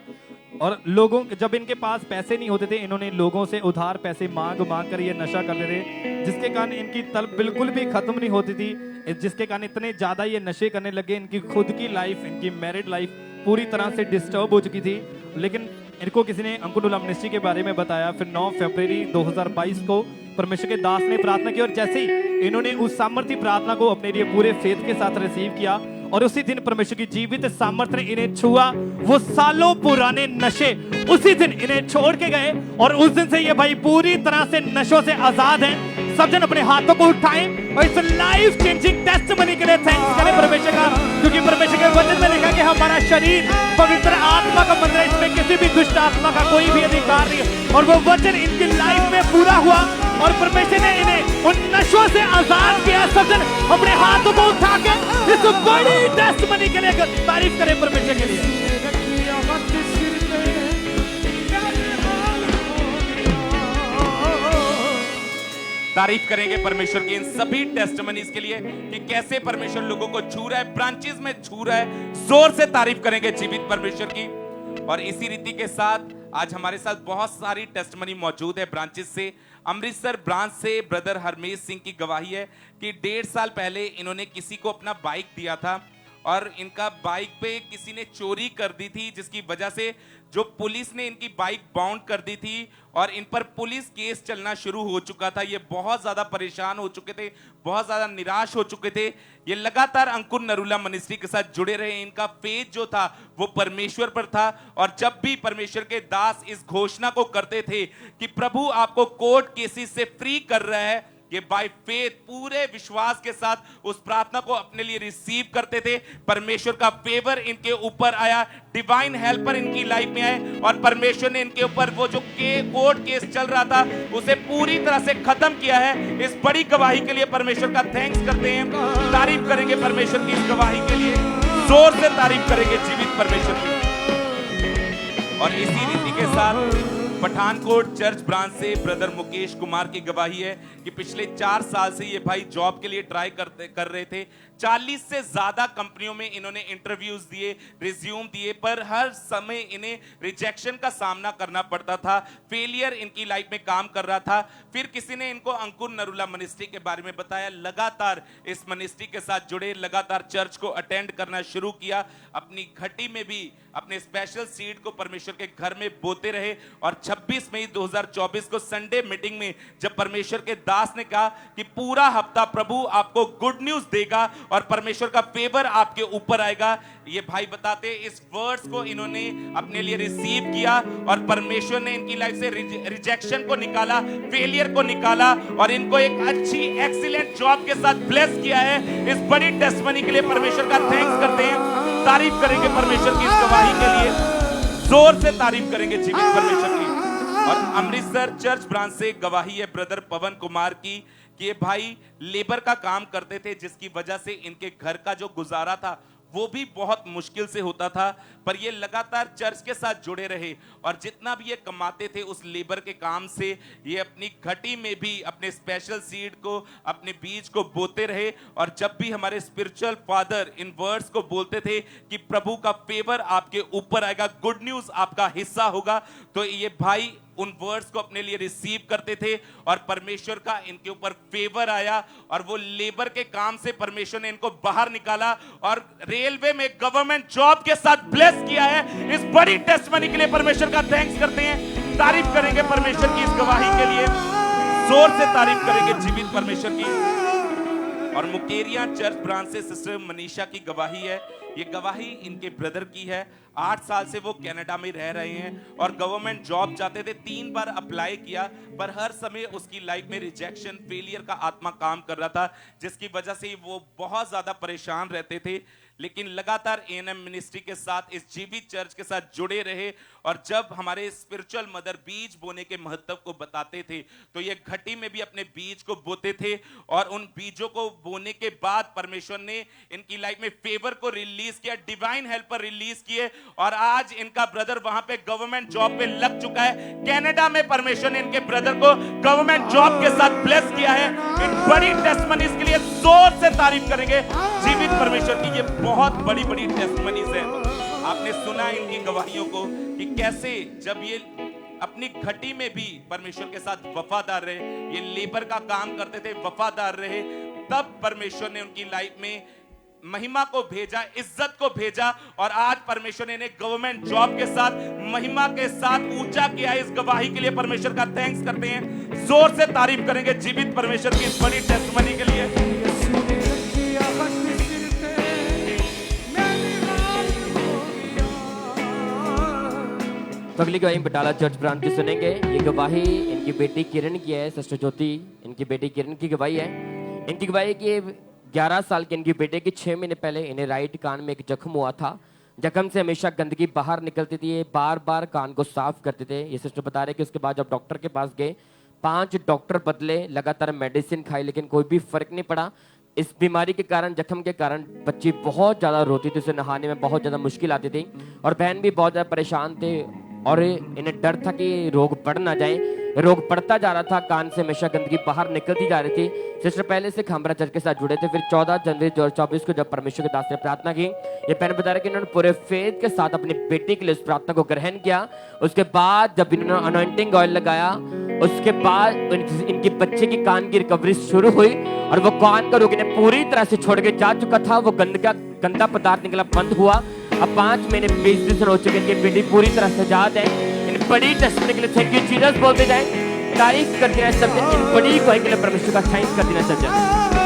S12: और लोगों जब इनके पास पैसे नहीं होते थे, इन्होंने लोगों से उधार पैसे मांग कर ये नशा करते थे, जिसके कारण इनकी तलब बिल्कुल भी खत्म नहीं होती थी, जिसके कारण इतने ज्यादा ये नशे करने लगे। इनकी खुद की लाइफ, इनकी मैरिड लाइफ पूरी तरह से डिस्टर्ब हो चुकी थी। लेकिन इनको किसी ने अंकुर अमनेस्टी के बारे में बताया। फिर 9 फरवरी 2022 को परमेश्वर के दास ने प्रार्थना की और जैसे ही इन्होंने उस सामर्थ्य प्रार्थना को अपने लिए पूरे फेथ के साथ रिसीव किया और उसी दिन परमेश्वर की जीवित सामर्थ्य ने इन्हें छुआ। वो सालों पुराने नशे उसी दिन इन्हें छोड़ के गए और उस दिन से ये भाई पूरी तरह से नशों से आजाद हैं। सब जन अपने हाथों को उठाएं और इस लाइफ चेंजिंग टेस्टमनी के लिए थैंक्स करें परमेश्वर का, क्योंकि परमेश्वर के वचन में लिखा कि हमारा शरीर पवित्र आत्मा का मंदिर है, इसमें किसी भी दुष्ट आत्मा का कोई भी अधिकार नहीं है। और वो वचन इनकी लाइफ में पूरा हुआ और परमेश्वर ने इन्हें उन नशों से आजाद किया। सब जन अपने हाथों को उठा के इस बड़ी टेस्टमनी के लिए तारीफ करें परमेश्वर के लिए।
S4: तारीफ करेंगे परमेश्वर की इन सभी टेस्टमनीज के लिए कि कैसे परमेश्वर लोगों को छू रहा है, ब्रांचेस में छू रहा है। जोर से तारीफ करेंगे जीवित परमेश्वर की। और इसी रीति के साथ आज हमारे साथ बहुत सारी टेस्टमनी मौजूद है ब्रांचेस से। अमृतसर ब्रांच से ब्रदर हरमेश सिंह की गवाही है कि 1.5 साल पहले इन्होंने किसी को अपना बाइक दिया था और इनका बाइक पे किसी ने चोरी कर दी थी, जिसकी वजह से जो पुलिस ने इनकी बाइक बाउंड कर दी थी और इन पर पुलिस केस चलना शुरू हो चुका था। ये बहुत ज्यादा परेशान हो चुके थे, बहुत ज्यादा निराश हो चुके थे। ये लगातार अंकुर नरूला मिनिस्ट्री के साथ जुड़े रहे। इनका फेथ जो था वो परमेश्वर पर था और जब भी परमेश्वर के दास इस घोषणा को करते थे कि प्रभु आपको कोर्ट केसेस से फ्री कर रहा है, ये बाय फेथ पूरे विश्वास के साथ उस प्रार्थना को अपने लिए रिसीव करते थे। परमेश्वर का फेवर इनके ऊपर आया, डिवाइन हेल्पर इनकी लाइफ में आए और परमेश्वर ने इनके ऊपर वो जो कोर्ट केस चल रहा था उसे पूरी तरह से खत्म किया है। इस बड़ी गवाही के लिए परमेश्वर का थैंक्स करते हैं, तारीफ करेंगे परमेश्वर की इस गवाही के लिए, जोर से तारीफ करेंगे जीवित परमेश्वर की। और इसी रीति के साथ पठानकोट चर्च ब्रांच से ब्रदर मुकेश कुमार की गवाही है कि पिछले 4 साल से ये भाई जॉब के लिए ट्राई कर रहे थे। 40 से ज्यादा कंपनियों में इन्होंने इंटरव्यूज दिए, रिज्यूम दिए, पर हर समय इन्हें रिजेक्शन का सामना करना पड़ता था। फेलियर इनकी लाइफ में काम कर रहा था। फिर किसी ने इनको अंकुर नरूला मिनिस्ट्री के बारे में बताया, लगातार इस मिनिस्ट्री के साथ जुड़े, लगातार चर्च को अटेंड करना शुरू किया। अपनी घटी में भी अपने स्पेशल सीड को परमेश्वर के घर में बोते रहे और 26 मई 2024 को संडे मीटिंग में जब परमेश्वर के दास ने कहा कि पूरा हफ्ता प्रभु आपको गुड न्यूज देगा और परमेश्वर का फेवर आपके ऊपर आएगा, ये भाई बताते इस वर्ड्स को इन्होंने अपने लिए रिसीव किया और परमेश्वर ने इनकी लाइफ से रिजेक्शन को निकाला, फेलियर को निकाला और इनको एक अच्छी एक्सीलेंट जॉब के साथ ब्लेस किया है। इस बड़ी टेस्टमनी के लिए परमेश्वर का थैंक्स करते हैं, तारीफ करेंगे परमेश्वर की इस गवाही के लिए, जोर से तारीफ करेंगे जीवित परमेश्वर की। और अमृतसर चर्च ब्रांच से गवाही है ब्रदर पवन कुमार की कि ये भाई लेबर का काम करते थे, जिसकी वजह से इनके घर का जो गुजारा था वो भी बहुत मुश्किल से होता था, पर ये लगातार चर्च के साथ जुड़े रहे और जितना भी ये कमाते थे उस लेबर के काम से ये अपनी घटी में भी अपने स्पेशल सीड को, अपने बीज को बोते रहे। और जब भी हमारे स्पिरिचुअल फादर इन वर्ड्स को बोलते थे कि प्रभु का फेवर आपके ऊपर आएगा, गुड न्यूज आपका हिस्सा होगा, तो ये भाई उन वर्ड्स को अपने लिए रिसीव करते थे और परमेश्वर का इनके ऊपर फेवर आया और वो लेबर के काम से परमेश्वर ने इनको बाहर निकाला और रेलवे में गवर्नमेंट जॉब के साथ ब्लेस किया है। इस बड़ी टेस्टमनी के लिए परमेश्वर का थैंक्स करते हैं, तारीफ करेंगे परमेश्वर की इस गवाही के लिए, जोर से तारीफ करेंगे जीवित परमेश्वर की। और मुकेरिया चर्च ब्रांच से सिस्टर मनीषा की गवाही है। ये गवाही इनके ब्रदर की है। 8 साल से वो कनाडा में रह रहे हैं और गवर्नमेंट जॉब चाहते थे, 3 बार अप्लाई किया, पर हर समय उसकी लाइफ में रिजेक्शन, फेलियर का आत्मा काम कर रहा था, जिसकी वजह से वो बहुत ज्यादा परेशान रहते थे। लेकिन लगातार एएनएम मिनिस्ट्री के साथ, इस जीवित चर्च के साथ जुड़े रहे और जब हमारे स्पिरिचुअल मदर बीज बोने के महत्व को बताते थे तो ये घटी में भी अपने बीज को बोते थे और उन बीजों को बोने के बाद परमेश्वर ने इनकी लाइफ में फेवर को रिलीज किया, डिवाइन हेल्पर रिलीज किए और आज इनका ब्रदर वहां पे गवर्नमेंट जॉब पे लग चुका है। कनाडा में परमेश्वर ने इनके ब्रदर को गवर्नमेंट जॉब के साथ ब्लेस किया है। इन बड़ी टेस्टमनीज के लिए जोर से तारीफ करेंगे जीवित परमेश्वर की। ये बहुत बड़ी बड़ी टेस्टमनीज है। आपने सुना इनकी गवाहियों को कि कैसे जब ये अपनी घटी में भी परमेश्वर के साथ वफादार रहे, ये लेबर का काम करते थे, वफादार रहे, तब परमेश्वर ने उनकी लाइफ में महिमा को भेजा, इज्जत को भेजा और आज परमेश्वर ने इन्हें गवर्नमेंट जॉब के साथ, महिमा के साथ ऊंचा किया। इस गवाही के लिए परमेश्वर का थैंक्स करते हैं, जोर से तारीफ करेंगे जीवित परमेश्वर की इस बड़ी टेस्टमनी के लिए।
S9: तो अगली गवाही बटाला चर्च ब्रांच की सुनेंगे। ये गवाही इनकी बेटी किरण की है, सिस्टर ज्योति, इनकी बेटी किरण की गवाही है। इनकी गवाही की 11 साल के इनकी बेटे की 6 महीने पहले इन्हें राइट कान में एक जख्म हुआ था। जख्म से हमेशा गंदगी बाहर निकलती थी, ये बार बार कान को साफ करते थे। ये सिस्टर बता रहे कि उसके बाद जब डॉक्टर के पास गए, 5 डॉक्टर बदले, लगातार मेडिसिन खाई, लेकिन कोई भी फर्क नहीं पड़ा। इस बीमारी के कारण, जख्म के कारण बच्ची बहुत ज़्यादा रोती थी, उसे नहाने में बहुत ज़्यादा मुश्किल आती थी और बहन भी बहुत ज़्यादा परेशान थे और इन्हें डर था कि रोग बढ़ ना जाए। रोग बढ़ता जा रहा था, कान से हमेशा गंदगी बाहर निकलती जा रही थी। सिस्टर पहले से खामरा चर्च के साथ जुड़े थे। फिर 14 जनवरी 2024 को जब परमेश्वर के दास ने प्रार्थना की, ये बहन बता रहे कि इन्होंने पूरे फेथ के साथ अपनी बेटी के लिए उस प्रार्थना को ग्रहण किया। उसके बाद जब इन्होंने अनॉइंटिंग ऑयल लगाया, उसके बाद इनकी बच्चे की कान की रिकवरी शुरू हुई और वो कान का रोग इन्हें पूरी तरह से छोड़ के जा चुका था। वो गंदगी गंदा पदार्थ निकला, बंद हुआ। अब 5 महीने 20 दिन हो चुके, इनकी बेटी पूरी तरह से आजाद है। इन बड़ी टेस्टमनी के लिए थैंक यू जीसस बोलते जाए, तारीफ करते रहे सब जन। इन बड़ी गवाही के लिए परमेश्वर का थैंक्स करते रहे सब जन।